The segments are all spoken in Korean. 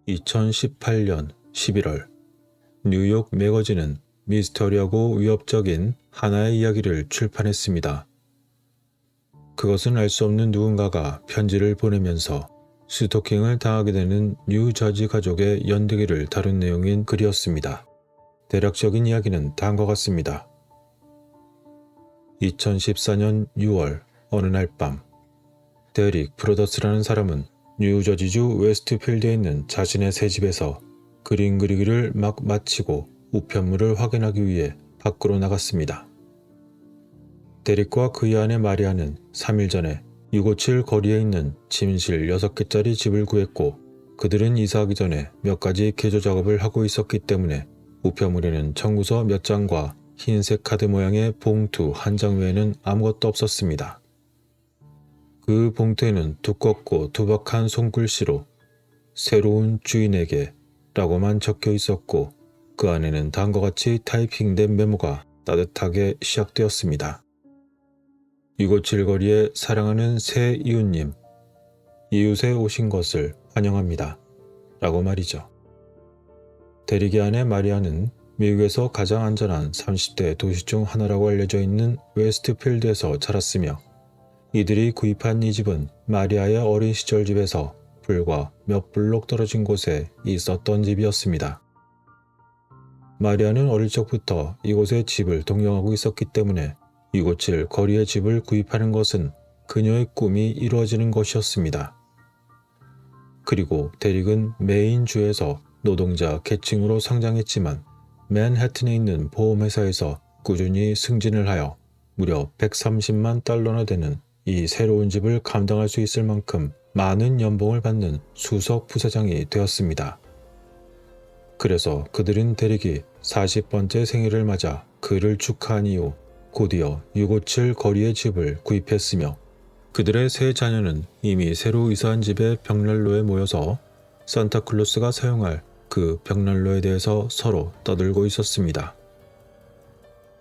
2018년 11월 뉴욕 매거진은 미스터리하고 위협적인 하나의 이야기를 출판했습니다. 그것은 알 수 없는 누군가가 편지를 보내면서 스토킹을 당하게 되는 뉴저지 가족의 연대기를 다룬 내용인 글이었습니다. 대략적인 이야기는 다음과 같습니다. 2014년 6월 어느 날 밤, 데릭 프로더스라는 사람은 뉴저지주 웨스트필드에 있는 자신의 새 집에서 그림 그리기를 막 마치고 우편물을 확인하기 위해 밖으로 나갔습니다. 데릭과 그의 아내 마리아는 3일 전에 657 거리에 있는 침실 6개짜리 집을 구했고, 그들은 이사하기 전에 몇 가지 개조 작업을 하고 있었기 때문에 우편물에는 청구서 몇 장과 흰색 카드 모양의 봉투 한 장 외에는 아무것도 없었습니다. 그 봉투에는 두껍고 투박한 손글씨로 새로운 주인에게 라고만 적혀 있었고, 그 안에는 다음과 같이 타이핑된 메모가 따뜻하게 시작되었습니다. 657 거리에 사랑하는 새 이웃님, 이웃에 오신 것을 환영합니다. 라고 말이죠. 데릭의 아내 마리아는 미국에서 가장 안전한 30대 도시 중 하나라고 알려져 있는 웨스트필드에서 자랐으며, 이들이 구입한 이 집은 마리아의 어린 시절 집에서 불과 몇 블록 떨어진 곳에 있었던 집이었습니다. 마리아는 어릴 적부터 이곳에 집을 동경하고 있었기 때문에 657 거리의 집을 구입하는 것은 그녀의 꿈이 이루어지는 것이었습니다. 그리고 데릭은 메인 주에서 노동자 계층으로 성장했지만 맨해튼에 있는 보험회사에서 꾸준히 승진을 하여 무려 130만 달러나 되는 이 새로운 집을 감당할 수 있을 만큼 많은 연봉을 받는 수석 부사장이 되었습니다. 그래서 그들은 데릭이 40번째 생일을 맞아 그를 축하한 이후 곧이어 657 거리의 집을 구입했으며, 그들의 세 자녀는 이미 새로 이사한 집의 벽난로에 모여서 산타클로스가 사용할 그 벽난로에 대해서 서로 떠들고 있었습니다.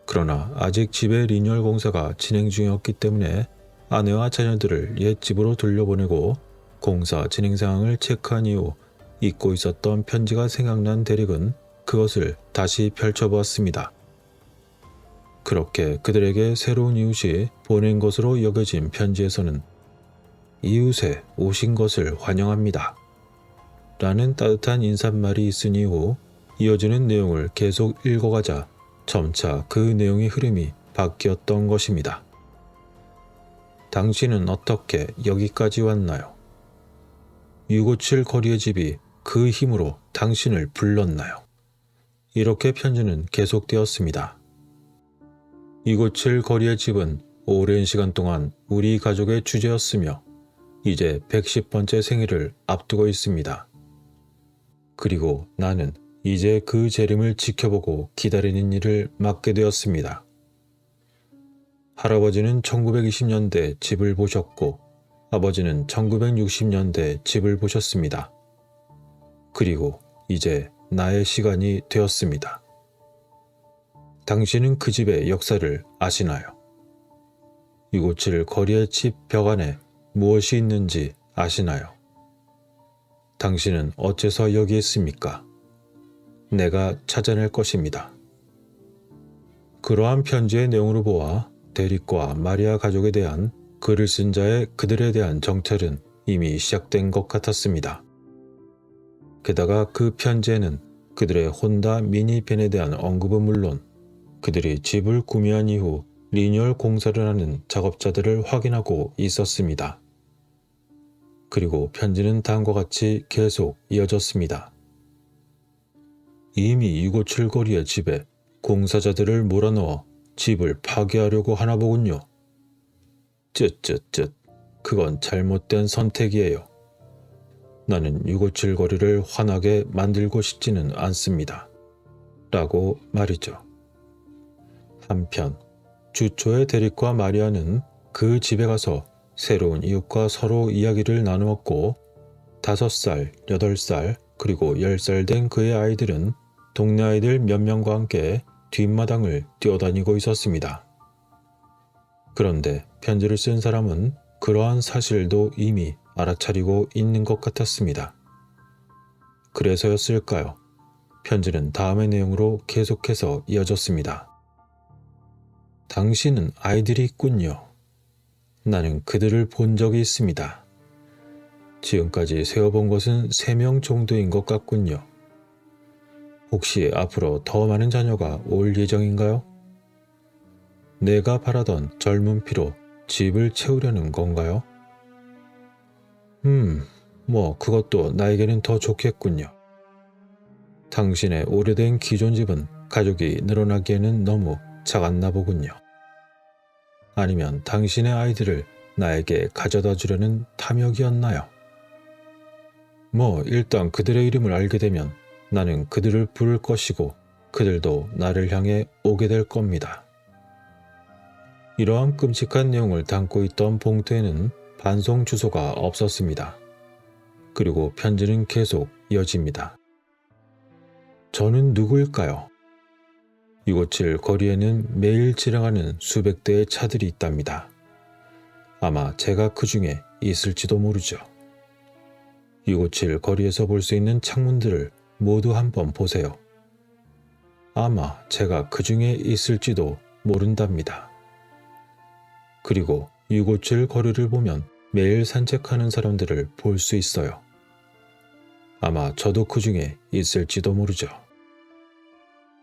그러나 아직 집의 리뉴얼 공사가 진행 중이었기 때문에 아내와 자녀들을 옛 집으로 돌려보내고 공사 진행 상황을 체크한 이후 잊고 있었던 편지가 생각난 데릭은 그것을 다시 펼쳐보았습니다. 그렇게 그들에게 새로운 이웃이 보낸 것으로 여겨진 편지에서는 이웃에 오신 것을 환영합니다. 라는 따뜻한 인사말이 있은 이후 이어지는 내용을 계속 읽어가자 점차 그 내용의 흐름이 바뀌었던 것입니다. 당신은 어떻게 여기까지 왔나요? 657 거리의 집이 그 힘으로 당신을 불렀나요? 이렇게 편지는 계속되었습니다. 657 거리의 집은 오랜 시간 동안 우리 가족의 주제였으며 이제 110번째 생일을 앞두고 있습니다. 그리고 나는 이제 그 재림을 지켜보고 기다리는 일을 맡게 되었습니다. 할아버지는 1920년대 집을 보셨고 아버지는 1960년대 집을 보셨습니다. 그리고 이제 나의 시간이 되었습니다. 당신은 그 집의 역사를 아시나요? 657 거리의 집 벽 안에 무엇이 있는지 아시나요? 당신은 어째서 여기 있습니까? 내가 찾아낼 것입니다. 그러한 편지의 내용으로 보아 데릭과 마리아 가족에 대한 글을 쓴 자의 그들에 대한 정찰은 이미 시작된 것 같았습니다. 게다가 그 편지에는 그들의 혼다 미니밴에 대한 언급은 물론 그들이 집을 구매한 이후 리뉴얼 공사를 하는 작업자들을 확인하고 있었습니다. 그리고 편지는 다음과 같이 계속 이어졌습니다. 이미 657 거리의 집에 공사자들을 몰아넣어 집을 파괴하려고 하나 보군요. 쯧쯧쯧, 그건 잘못된 선택이에요. 나는 657 거리를 환하게 만들고 싶지는 않습니다. 라고 말이죠. 한편 주초에 데릭과 마리아는 그 집에 가서 새로운 이웃과 서로 이야기를 나누었고 5살, 8살, 그리고 10살 된 그의 아이들은 동네 아이들 몇 명과 함께 뒷마당을 뛰어다니고 있었습니다. 그런데 편지를 쓴 사람은 그러한 사실도 이미 알아차리고 있는 것 같았습니다. 그래서였을까요? 편지는 다음의 내용으로 계속해서 이어졌습니다. 당신은 아이들이 있군요. 나는 그들을 본 적이 있습니다. 지금까지 세어본 것은 3명 정도인 것 같군요. 혹시 앞으로 더 많은 자녀가 올 예정인가요? 내가 바라던 젊은 피로 집을 채우려는 건가요? 그것도 나에게는 더 좋겠군요. 당신의 오래된 기존 집은 가족이 늘어나기에는 너무 작았나 보군요. 아니면 당신의 아이들을 나에게 가져다 주려는 탐욕이었나요? 일단 그들의 이름을 알게 되면 나는 그들을 부를 것이고 그들도 나를 향해 오게 될 겁니다. 이러한 끔찍한 내용을 담고 있던 봉투에는 반송 주소가 없었습니다. 그리고 편지는 계속 이어집니다. 저는 누구일까요? 이곳을 거리에는 매일 지나가는 수백 대의 차들이 있답니다. 아마 제가 그 중에 있을지도 모르죠. 이곳을 거리에서 볼 수 있는 창문들을 모두 한번 보세요. 아마 제가 그 중에 있을지도 모른답니다. 그리고 이곳을 거리를 보면 매일 산책하는 사람들을 볼 수 있어요. 아마 저도 그 중에 있을지도 모르죠.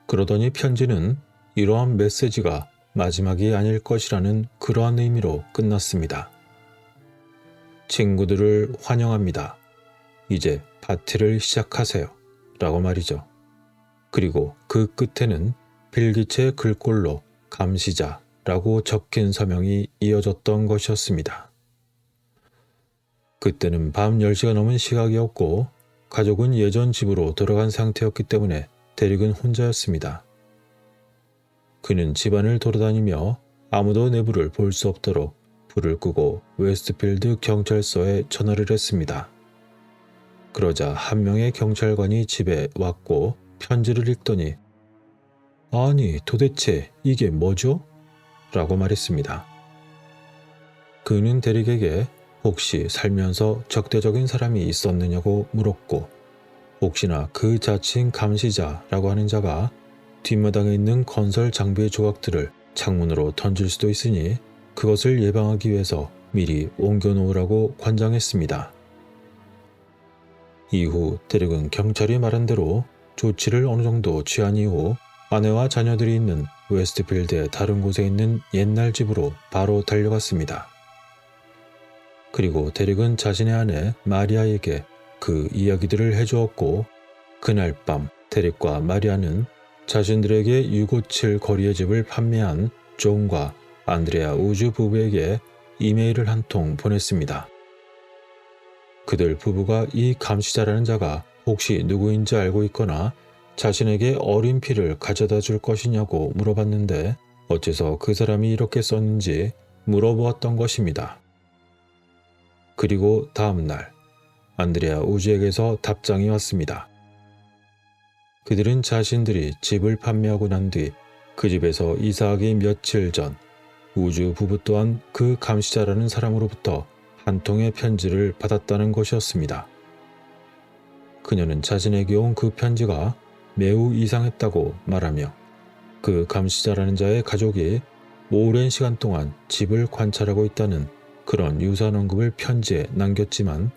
그러더니 편지는 이러한 메시지가 마지막이 아닐 것이라는 그러한 의미로 끝났습니다. 친구들을 환영합니다. 이제 파티를 시작하세요. 라고 말이죠. 그리고 그 끝에는 필기체 글꼴로 감시자라고 적힌 서명이 이어졌던 것이었습니다. 그때는 밤 10시가 넘은 시각이었고 가족은 예전 집으로 돌아간 상태였기 때문에 대릭은 혼자였습니다. 그는 집안을 돌아다니며 아무도 내부를 볼 수 없도록 불을 끄고 웨스트필드 경찰서에 전화를 했습니다. 그러자 한 명의 경찰관이 집에 왔고 편지를 읽더니 아니 도대체 이게 뭐죠? 라고 말했습니다. 그는 대릭에게 혹시 살면서 적대적인 사람이 있었느냐고 물었고 혹시나 그 자칭 감시자라고 하는 자가 뒷마당에 있는 건설 장비의 조각들을 창문으로 던질 수도 있으니 그것을 예방하기 위해서 미리 옮겨놓으라고 관장했습니다. 이후 대릭은 경찰이 말한 대로 조치를 어느 정도 취한 이후 아내와 자녀들이 있는 웨스트필드의 다른 곳에 있는 옛날 집으로 바로 달려갔습니다. 그리고 대릭은 자신의 아내 마리아에게 그 이야기들을 해주었고 그날 밤 대릭과 마리아는 자신들에게 657 거리의 집을 판매한 존과 안드레아 우즈 부부에게 이메일을 한 통 보냈습니다. 그들 부부가 이 감시자라는 자가 혹시 누구인지 알고 있거나 자신에게 어린 피를 가져다 줄 것이냐고 물어봤는데 어째서 그 사람이 이렇게 썼는지 물어보았던 것입니다. 그리고 다음 날 안드레아 우즈에게서 답장이 왔습니다. 그들은 자신들이 집을 판매하고 난 뒤 그 집에서 이사하기 며칠 전 우즈 부부 또한 그 감시자라는 사람으로부터 한 통의 편지를 받았다는 것이었습니다. 그녀는 자신에게 온 그 편지가 매우 이상했다고 말하며 그 감시자라는 자의 가족이 오랜 시간 동안 집을 관찰하고 있다는 그런 유사한 언급을 편지에 남겼지만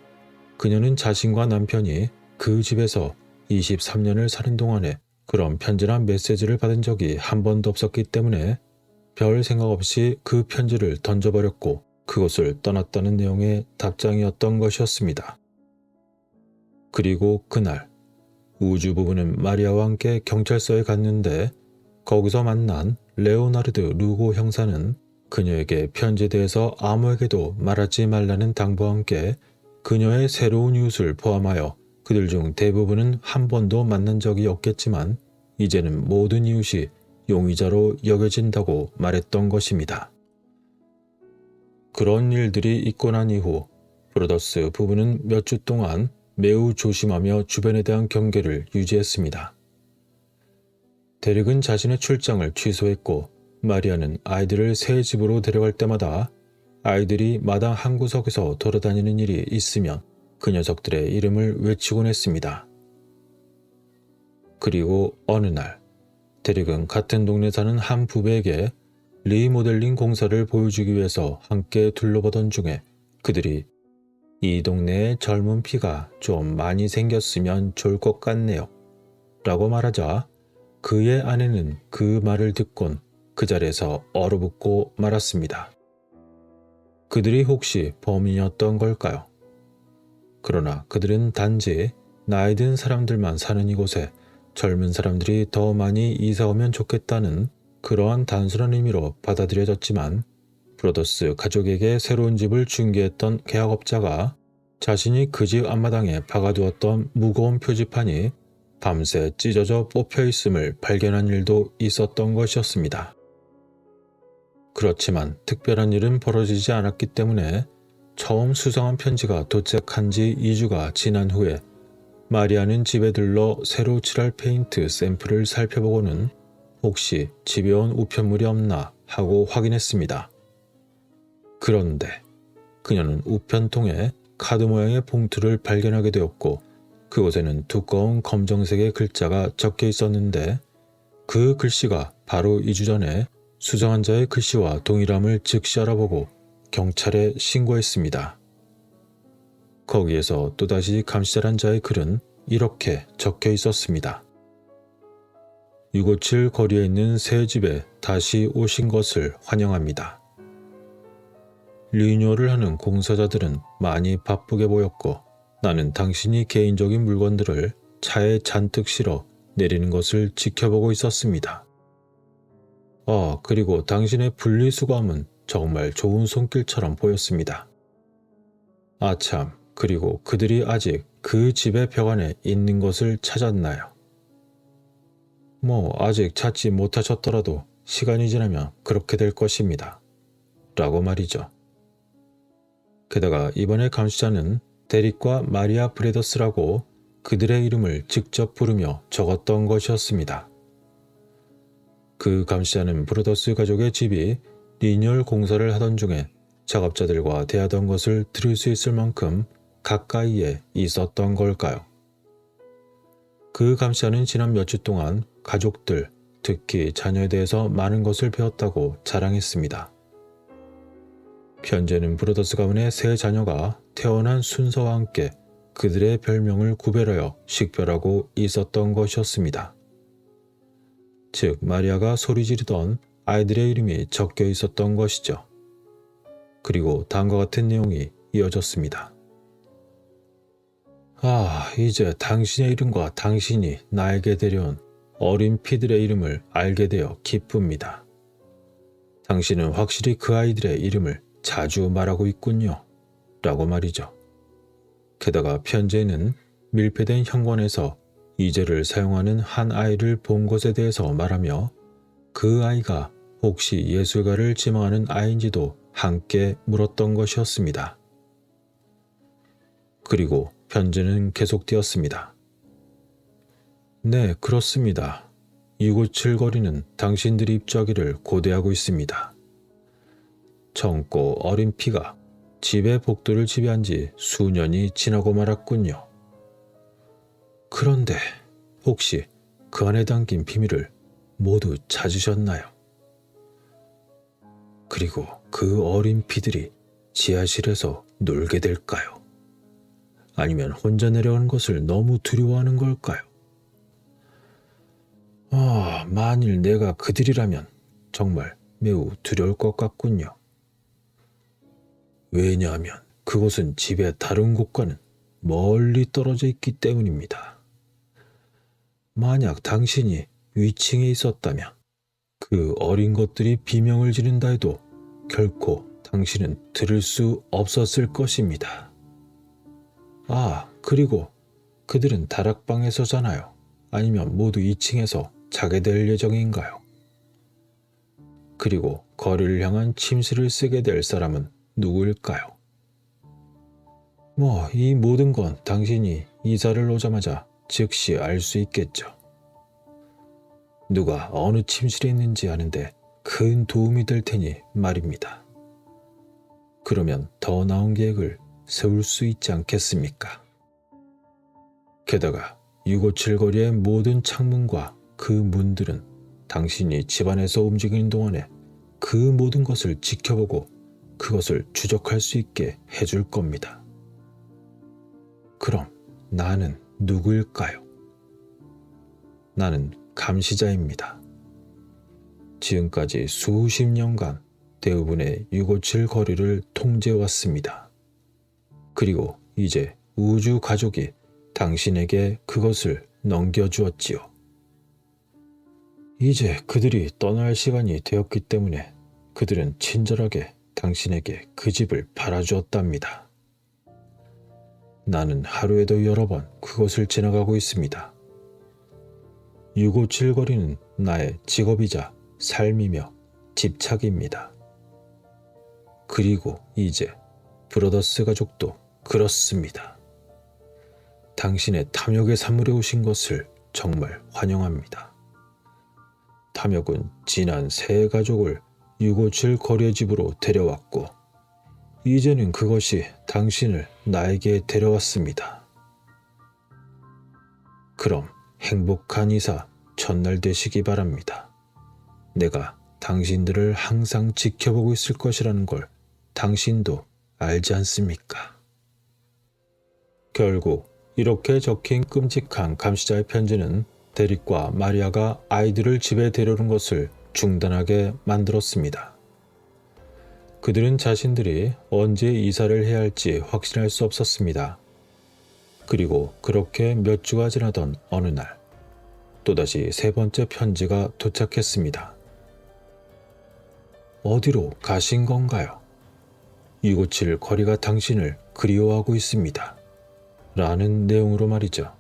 그녀는 자신과 남편이 그 집에서 23년을 사는 동안에 그런 편지나 메시지를 받은 적이 한 번도 없었기 때문에 별 생각 없이 그 편지를 던져버렸고 그곳을 떠났다는 내용의 답장이었던 것이었습니다. 그리고 그날 우주 부부는 마리아와 함께 경찰서에 갔는데 거기서 만난 레오나르드 루고 형사는 그녀에게 편지에 대해서 아무에게도 말하지 말라는 당부와 함께 그녀의 새로운 이웃을 포함하여 그들 중 대부분은 한 번도 만난 적이 없겠지만 이제는 모든 이웃이 용의자로 여겨진다고 말했던 것입니다. 그런 일들이 있고 난 이후 브로더스 부부는 몇 주 동안 매우 조심하며 주변에 대한 경계를 유지했습니다. 데릭은 자신의 출장을 취소했고 마리아는 아이들을 새 집으로 데려갈 때마다 아이들이 마당 한구석에서 돌아다니는 일이 있으면 그 녀석들의 이름을 외치곤 했습니다. 그리고 어느 날 데릭은 같은 동네 사는 한 부부에게 리모델링 공사를 보여주기 위해서 함께 둘러보던 중에 그들이 이 동네에 젊은 피가 좀 많이 생겼으면 좋을 것 같네요 라고 말하자 그의 아내는 그 말을 듣곤 그 자리에서 얼어붙고 말았습니다. 그들이 혹시 범인이었던 걸까요? 그러나 그들은 단지 나이 든 사람들만 사는 이곳에 젊은 사람들이 더 많이 이사오면 좋겠다는 그러한 단순한 의미로 받아들여졌지만 브로더스 가족에게 새로운 집을 중개했던 계약업자가 자신이 그 집 앞마당에 박아두었던 무거운 표지판이 밤새 찢어져 뽑혀 있음을 발견한 일도 있었던 것이었습니다. 그렇지만 특별한 일은 벌어지지 않았기 때문에 처음 수상한 편지가 도착한 지 2주가 지난 후에 마리아는 집에 들러 새로 칠할 페인트 샘플을 살펴보고는 혹시 집에 온 우편물이 없나 하고 확인했습니다. 그런데 그녀는 우편통에 카드 모양의 봉투를 발견하게 되었고 그곳에는 두꺼운 검정색의 글자가 적혀 있었는데 그 글씨가 바로 2주 전에 수상한 자의 글씨와 동일함을 즉시 알아보고 경찰에 신고했습니다. 거기에서 또다시 감시자란 자의 글은 이렇게 적혀 있었습니다. 657 거리에 있는 새 집에 다시 오신 것을 환영합니다. 리뉴얼을 하는 공사자들은 많이 바쁘게 보였고 나는 당신이 개인적인 물건들을 차에 잔뜩 실어 내리는 것을 지켜보고 있었습니다. 그리고 당신의 분리수거함은 정말 좋은 손길처럼 보였습니다. 참, 그리고 그들이 아직 그 집의 벽 안에 있는 것을 찾았나요? 아직 찾지 못하셨더라도 시간이 지나면 그렇게 될 것입니다. 라고 말이죠. 게다가 이번에 감시자는 데릭과 마리아 브레더스라고 그들의 이름을 직접 부르며 적었던 것이었습니다. 그 감시자는 브로더스 가족의 집이 리뉴얼 공사를 하던 중에 작업자들과 대하던 것을 들을 수 있을 만큼 가까이에 있었던 걸까요? 그 감시자는 지난 몇 주 동안 가족들, 특히 자녀에 대해서 많은 것을 배웠다고 자랑했습니다. 현재는 브로더스 가문의 세 자녀가 태어난 순서와 함께 그들의 별명을 구별하여 식별하고 있었던 것이었습니다. 즉 마리아가 소리 지르던 아이들의 이름이 적혀 있었던 것이죠. 그리고 다음과 같은 내용이 이어졌습니다. 이제 당신의 이름과 당신이 나에게 데려온 어린 피들의 이름을 알게 되어 기쁩니다. 당신은 확실히 그 아이들의 이름을 자주 말하고 있군요. 라고 말이죠. 게다가 편지에는 밀폐된 현관에서 이제를 사용하는 한 아이를 본 것에 대해서 말하며 그 아이가 혹시 예술가를 지망하는 아이인지도 함께 물었던 것이었습니다. 그리고 편지는 계속되었습니다. 네, 그렇습니다. 657 거리는 당신들이 입주하기를 고대하고 있습니다. 젊고 어린 피가 집의 복도를 지배한 지 수년이 지나고 말았군요. 그런데 혹시 그 안에 담긴 비밀을 모두 찾으셨나요? 그리고 그 어린 피들이 지하실에서 놀게 될까요? 아니면 혼자 내려가는 것을 너무 두려워하는 걸까요? 만일 내가 그들이라면 정말 매우 두려울 것 같군요. 왜냐하면 그곳은 집의 다른 곳과는 멀리 떨어져 있기 때문입니다. 만약 당신이 위층에 있었다면 그 어린 것들이 비명을 지른다 해도 결코 당신은 들을 수 없었을 것입니다. 그리고 그들은 다락방에서잖아요. 아니면 모두 2층에서 자게 될 예정인가요? 그리고 거리를 향한 침실을 쓰게 될 사람은 누구일까요? 이 모든 건 당신이 이사를 오자마자 즉시 알 수 있겠죠. 누가 어느 침실에 있는지 아는데 큰 도움이 될 테니 말입니다. 그러면 더 나은 계획을 세울 수 있지 않겠습니까? 게다가 657 거리의 모든 창문과 그 문들은 당신이 집안에서 움직이는 동안에 그 모든 것을 지켜보고 그것을 추적할 수 있게 해줄 겁니다. 그럼 나는 누구일까요? 나는 감시자입니다. 지금까지 수십 년간 대부분의 657 거리를 통제해왔습니다. 그리고 이제 우주 가족이 당신에게 그것을 넘겨주었지요. 이제 그들이 떠날 시간이 되었기 때문에 그들은 친절하게 당신에게 그 집을 팔아주었답니다. 나는 하루에도 여러 번 그곳을 지나가고 있습니다. 657 거리는 나의 직업이자 삶이며 집착입니다. 그리고 이제 브로더스 가족도 그렇습니다. 당신의 탐욕의 산물에 오신 것을 정말 환영합니다. 탐욕은 지난 세 가족을 657 거리의 집으로 데려왔고 이제는 그것이 당신을 나에게 데려왔습니다. 그럼 행복한 이사 첫날 되시기 바랍니다. 내가 당신들을 항상 지켜보고 있을 것이라는 걸 당신도 알지 않습니까? 결국 이렇게 적힌 끔찍한 감시자의 편지는 데릭과 마리아가 아이들을 집에 데려오는 것을 중단하게 만들었습니다. 그들은 자신들이 언제 이사를 해야 할지 확신할 수 없었습니다. 그리고 그렇게 몇 주가 지나던 어느 날 또다시 세 번째 편지가 도착했습니다. 어디로 가신 건가요? 657 거리가 당신을 그리워하고 있습니다. 라는 내용으로 말이죠.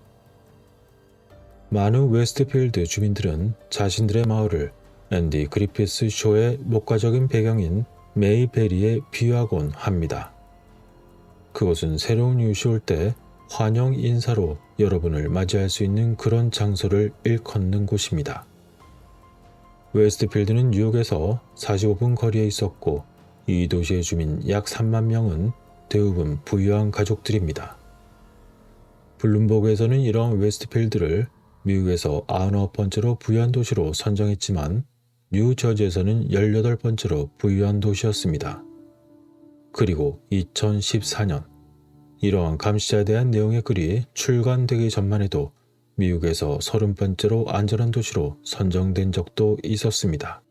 많은 웨스트필드 주민들은 자신들의 마을을 앤디 그리피스 쇼의 목가적인 배경인 메이베리에 비유하곤 합니다. 그곳은 새로운 이웃이 올 때 환영 인사로 여러분을 맞이할 수 있는 그런 장소를 일컫는 곳입니다. 웨스트필드는 뉴욕에서 45분 거리에 있었고 이 도시의 주민 약 3만 명은 대부분 부유한 가족들입니다. 블룸버그에서는 이러한 웨스트필드를 미국에서 99번째로 부유한 도시로 선정했지만 뉴저지에서는 18번째로 부유한 도시였습니다. 그리고 2014년 이러한 감시자에 대한 내용의 글이 출간되기 전만 해도 미국에서 30번째로 안전한 도시로 선정된 적도 있었습니다.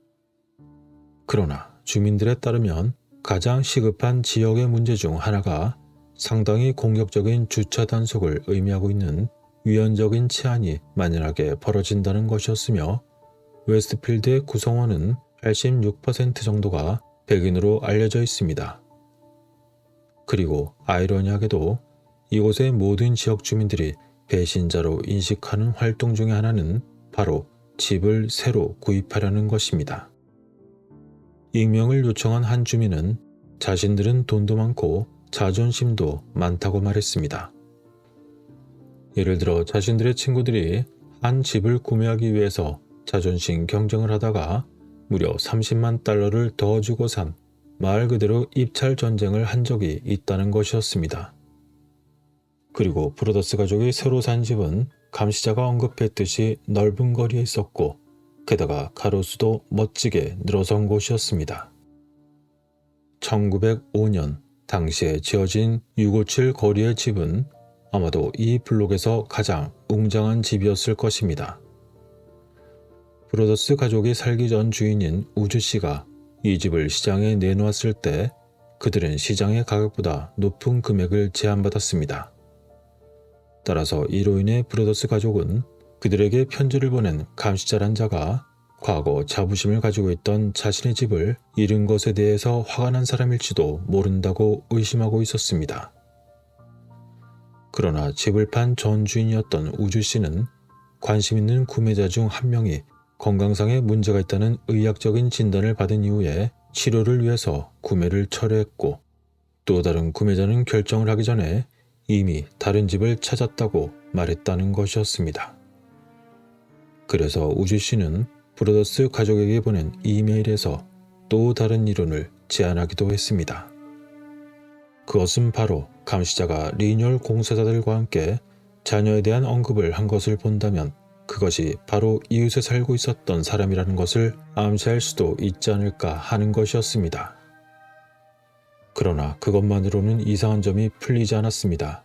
그러나 주민들에 따르면 가장 시급한 지역의 문제 중 하나가 상당히 공격적인 주차 단속을 의미하고 있는 위헌적인 치안이 만연하게 벌어진다는 것이었으며 웨스트필드의 구성원은 86% 정도가 백인으로 알려져 있습니다. 그리고 아이러니하게도 이곳의 모든 지역 주민들이 배신자로 인식하는 활동 중의 하나는 바로 집을 새로 구입하려는 것입니다. 익명을 요청한 한 주민은 자신들은 돈도 많고 자존심도 많다고 말했습니다. 예를 들어 자신들의 친구들이 한 집을 구매하기 위해서 자존심 경쟁을 하다가 무려 30만 달러를 더 주고 산 말 그대로 입찰 전쟁을 한 적이 있다는 것이었습니다. 그리고 브로더스 가족이 새로 산 집은 감시자가 언급했듯이 넓은 거리에 있었고 게다가 가로수도 멋지게 늘어선 곳이었습니다. 1905년 당시에 지어진 657 거리의 집은 아마도 이 블록에서 가장 웅장한 집이었을 것입니다. 브로더스 가족이 살기 전 주인인 우주씨가 이 집을 시장에 내놓았을 때 그들은 시장의 가격보다 높은 금액을 제한받았습니다. 따라서 이로 인해 브로더스 가족은 그들에게 편지를 보낸 감시자란 자가 과거 자부심을 가지고 있던 자신의 집을 잃은 것에 대해서 화가 난 사람일지도 모른다고 의심하고 있었습니다. 그러나 집을 판 전 주인이었던 우주씨는 관심 있는 구매자 중 한 명이 건강상에 문제가 있다는 의학적인 진단을 받은 이후에 치료를 위해서 구매를 철회했고 또 다른 구매자는 결정을 하기 전에 이미 다른 집을 찾았다고 말했다는 것이었습니다. 그래서 우주씨는 브로더스 가족에게 보낸 이메일에서 또 다른 이론을 제안하기도 했습니다. 그것은 바로 감시자가 리뉴얼 공사자들과 함께 자녀에 대한 언급을 한 것을 본다면 그것이 바로 이웃에 살고 있었던 사람이라는 것을 암시할 수도 있지 않을까 하는 것이었습니다. 그러나 그것만으로는 이상한 점이 풀리지 않았습니다.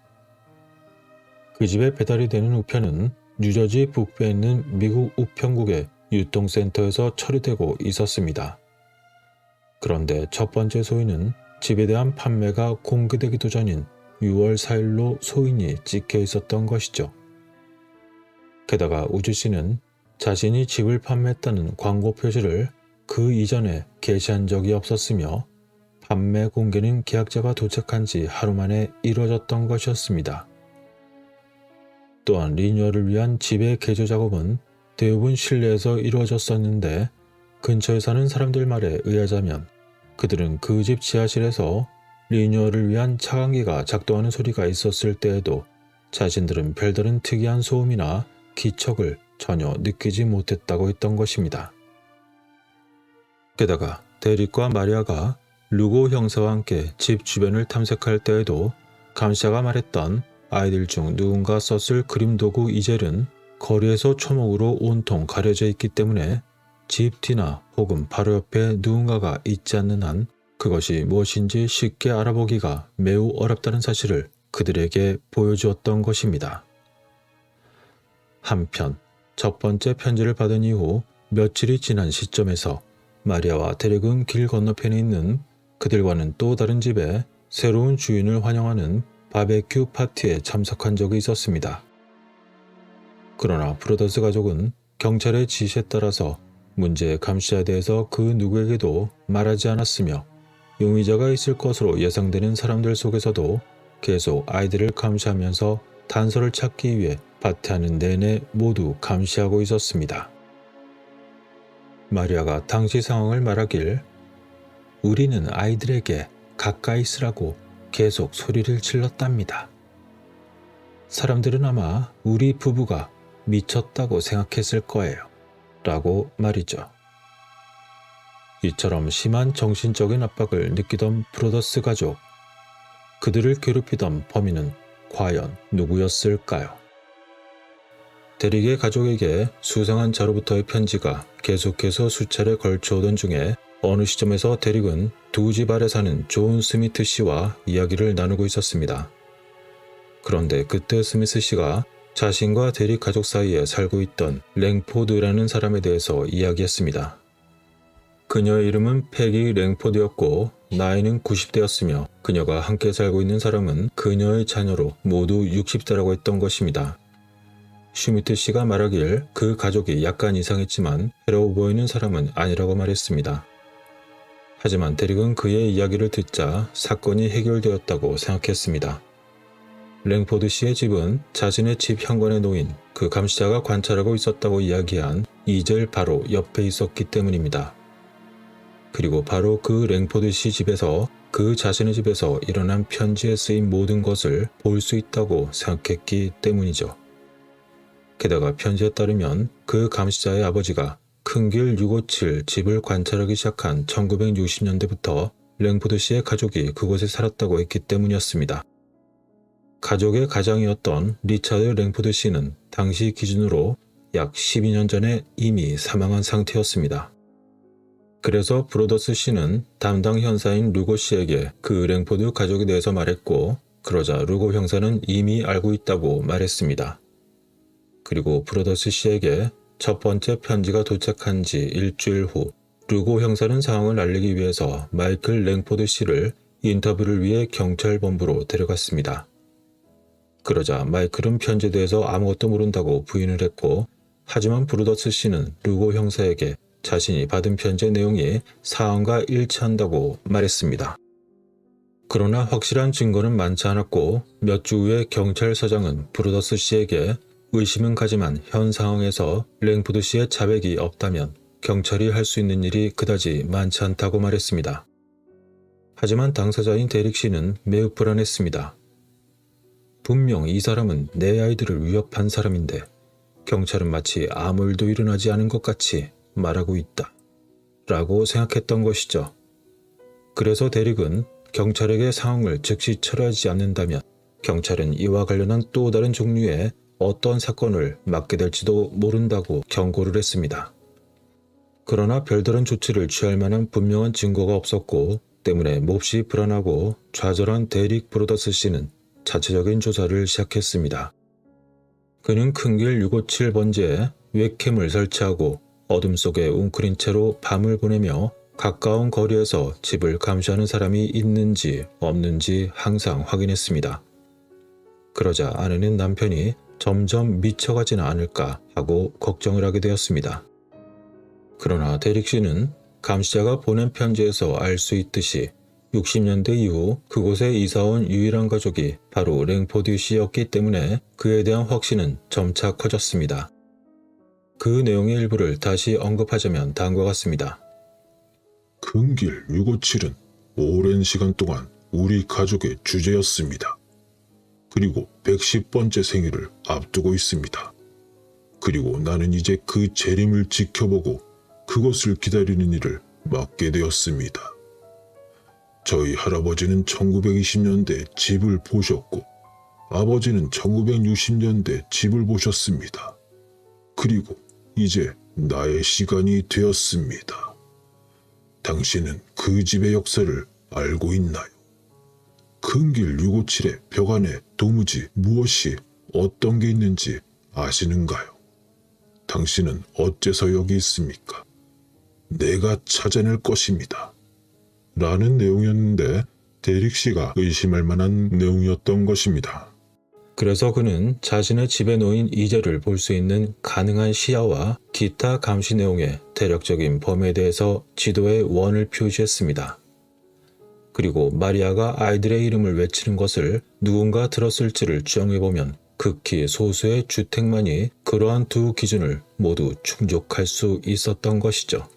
그 집에 배달이 되는 우편은 뉴저지 북부에 있는 미국 우편국의 유통센터에서 처리되고 있었습니다. 그런데 첫 번째 소인은 집에 대한 판매가 공개되기도 전인 6월 4일로 소인이 찍혀 있었던 것이죠. 게다가 우주 씨는 자신이 집을 판매했다는 광고 표지를 그 이전에 게시한 적이 없었으며 판매 공개는 계약자가 도착한 지 하루 만에 이루어졌던 것이었습니다. 또한 리뉴얼을 위한 집의 개조 작업은 대부분 실내에서 이루어졌었는데 근처에 사는 사람들 말에 의하자면 그들은 그 집 지하실에서 리뉴얼을 위한 차광기가 작동하는 소리가 있었을 때에도 자신들은 별다른 특이한 소음이나 기척을 전혀 느끼지 못했다고 했던 것입니다. 게다가 데릭과 마리아가 루고 형사와 함께 집 주변을 탐색할 때에도 감시자가 말했던 아이들 중 누군가 썼을 그림 도구 이젤은 거리에서 초목으로 온통 가려져 있기 때문에 집 뒤나 혹은 바로 옆에 누군가가 있지 않는 한 그것이 무엇인지 쉽게 알아보기가 매우 어렵다는 사실을 그들에게 보여주었던 것입니다. 한편 첫 번째 편지를 받은 이후 며칠이 지난 시점에서 마리아와 데릭은 길 건너편에 있는 그들과는 또 다른 집에 새로운 주인을 환영하는 바베큐 파티에 참석한 적이 있었습니다. 그러나 브로더스 가족은 경찰의 지시에 따라서 문제의 감시자에 대해서 그 누구에게도 말하지 않았으며 용의자가 있을 것으로 예상되는 사람들 속에서도 계속 아이들을 감시하면서 단서를 찾기 위해 파티하는 내내 모두 감시하고 있었습니다. 마리아가 당시 상황을 말하길 우리는 아이들에게 가까이 있으라고 계속 소리를 질렀답니다. 사람들은 아마 우리 부부가 미쳤다고 생각했을 거예요. 라고 말이죠. 이처럼 심한 정신적인 압박을 느끼던 브로더스 가족. 그들을 괴롭히던 범인은 과연 누구였을까요? 데릭의 가족에게 수상한 자로부터의 편지가 계속해서 수차례 걸쳐오던 중에 어느 시점에서 데릭은 두 집 아래 사는 존 스미트 씨와 이야기를 나누고 있었습니다. 그런데 그때 스미스 씨가 자신과 데릭 가족 사이에 살고 있던 랭포드라는 사람에 대해서 이야기했습니다. 그녀의 이름은 패기 랭포드였고 나이는 90대였으며 그녀가 함께 살고 있는 사람은 그녀의 자녀로 모두 60대라고 했던 것입니다. 슈미트 씨가 말하길 그 가족이 약간 이상했지만 해로워 보이는 사람은 아니라고 말했습니다. 하지만 데릭은 그의 이야기를 듣자 사건이 해결되었다고 생각했습니다. 랭포드 씨의 집은 자신의 집 현관에 놓인 그 감시자가 관찰하고 있었다고 이야기한 이젤 바로 옆에 있었기 때문입니다. 그리고 바로 그 랭포드 씨 집에서 그 자신의 집에서 일어난 편지에 쓰인 모든 것을 볼 수 있다고 생각했기 때문이죠. 게다가 편지에 따르면 그 감시자의 아버지가 큰길 657 집을 관찰하기 시작한 1960년대부터 랭포드 씨의 가족이 그곳에 살았다고 했기 때문이었습니다. 가족의 가장이었던 리차드 랭포드 씨는 당시 기준으로 약 12년 전에 이미 사망한 상태였습니다. 그래서 브로더스 씨는 담당 형사인 루고 씨에게 그 랭포드 가족에 대해서 말했고 그러자 루고 형사는 이미 알고 있다고 말했습니다. 그리고 브로더스 씨에게 첫 번째 편지가 도착한 지 일주일 후 루고 형사는 상황을 알리기 위해서 마이클 랭포드 씨를 인터뷰를 위해 경찰본부로 데려갔습니다. 그러자 마이클은 편지에 대해서 아무것도 모른다고 부인을 했고 하지만 브로더스 씨는 루고 형사에게 자신이 받은 편지의 내용이 사안과 일치한다고 말했습니다. 그러나 확실한 증거는 많지 않았고 몇 주 후에 경찰서장은 브로더스 씨에게 의심은 가지만 현 상황에서 랭포드 씨의 자백이 없다면 경찰이 할 수 있는 일이 그다지 많지 않다고 말했습니다. 하지만 당사자인 데릭 씨는 매우 불안했습니다. 분명 이 사람은 내 아이들을 위협한 사람인데 경찰은 마치 아무 일도 일어나지 않은 것 같이 말하고 있다. 라고 생각했던 것이죠. 그래서 데릭은 경찰에게 상황을 즉시 철회하지 않는다면 경찰은 이와 관련한 또 다른 종류의 어떤 사건을 맡게 될지도 모른다고 경고를 했습니다. 그러나 별다른 조치를 취할 만한 분명한 증거가 없었고 때문에 몹시 불안하고 좌절한 데릭 브로더스 씨는 자체적인 조사를 시작했습니다. 그는 큰 길 657번지에 웹캠을 설치하고 어둠 속에 웅크린 채로 밤을 보내며 가까운 거리에서 집을 감시하는 사람이 있는지 없는지 항상 확인했습니다. 그러자 아내는 남편이 점점 미쳐가지는 않을까 하고 걱정을 하게 되었습니다. 그러나 데릭 씨는 감시자가 보낸 편지에서 알 수 있듯이 60년대 이후 그곳에 이사온 유일한 가족이 바로 랭포드 씨였기 때문에 그에 대한 확신은 점차 커졌습니다. 그 내용의 일부를 다시 언급하자면 다음과 같습니다. 큰 길 657은 오랜 시간 동안 우리 가족의 주제였습니다. 그리고 110번째 생일을 앞두고 있습니다. 그리고 나는 이제 그 재림을 지켜보고 그것을 기다리는 일을 맡게 되었습니다. 저희 할아버지는 1920년대 집을 보셨고 아버지는 1960년대 집을 보셨습니다. 그리고 이제 나의 시간이 되었습니다. 당신은 그 집의 역사를 알고 있나요? 큰 길 657의 벽 안에 도무지 무엇이 어떤 게 있는지 아시는가요? 당신은 어째서 여기 있습니까? 내가 찾아낼 것입니다. 라는 내용이었는데 데릭 씨가 의심할 만한 내용이었던 것입니다. 그래서 그는 자신의 집에 놓인 이자를 볼 수 있는 가능한 시야와 기타 감시 내용의 대략적인 범위에 대해서 지도에 원을 표시했습니다. 그리고 마리아가 아이들의 이름을 외치는 것을 누군가 들었을지를 추정해보면 극히 소수의 주택만이 그러한 두 기준을 모두 충족할 수 있었던 것이죠.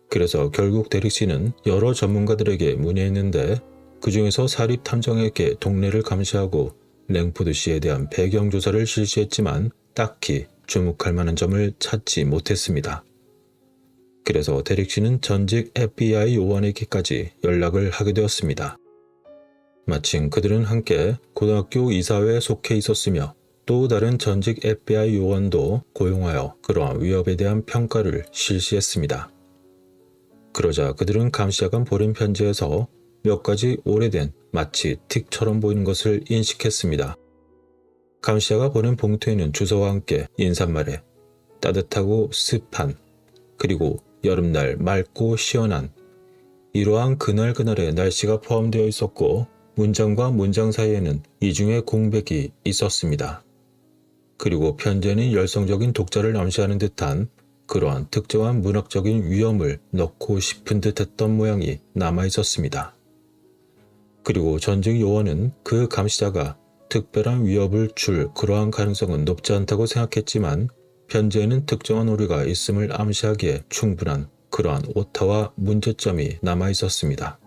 그래서 결국 데릭 씨는 여러 전문가들에게 문의했는데 그 중에서 사립탐정에게 동네를 감시하고 랭포드 씨에 대한 배경조사를 실시했지만 딱히 주목할 만한 점을 찾지 못했습니다. 그래서 데릭 씨는 전직 FBI 요원에게까지 연락을 하게 되었습니다. 마침 그들은 함께 고등학교 이사회에 속해 있었으며 또 다른 전직 FBI 요원도 고용하여 그러한 위협에 대한 평가를 실시했습니다. 그러자 그들은 감시자가 보낸 편지에서 몇 가지 오래된 마치 틱처럼 보이는 것을 인식했습니다. 감시자가 보낸 봉투에는 주소와 함께 인사말에 따뜻하고 습한 그리고 여름날 맑고 시원한 이러한 그날그날의 날씨가 포함되어 있었고 문장과 문장 사이에는 이중의 공백이 있었습니다. 그리고 편지에는 열성적인 독자를 암시하는 듯한 그러한 특정한 문학적인 위험을 넣고 싶은 듯했던 모양이 남아있었습니다. 그리고 전직 요원은 그 감시자가 특별한 위협을 줄 그러한 가능성은 높지 않다고 생각했지만 편지에는 특정한 오류가 있음을 암시하기에 충분한 그러한 오타와 문제점이 남아있었습니다.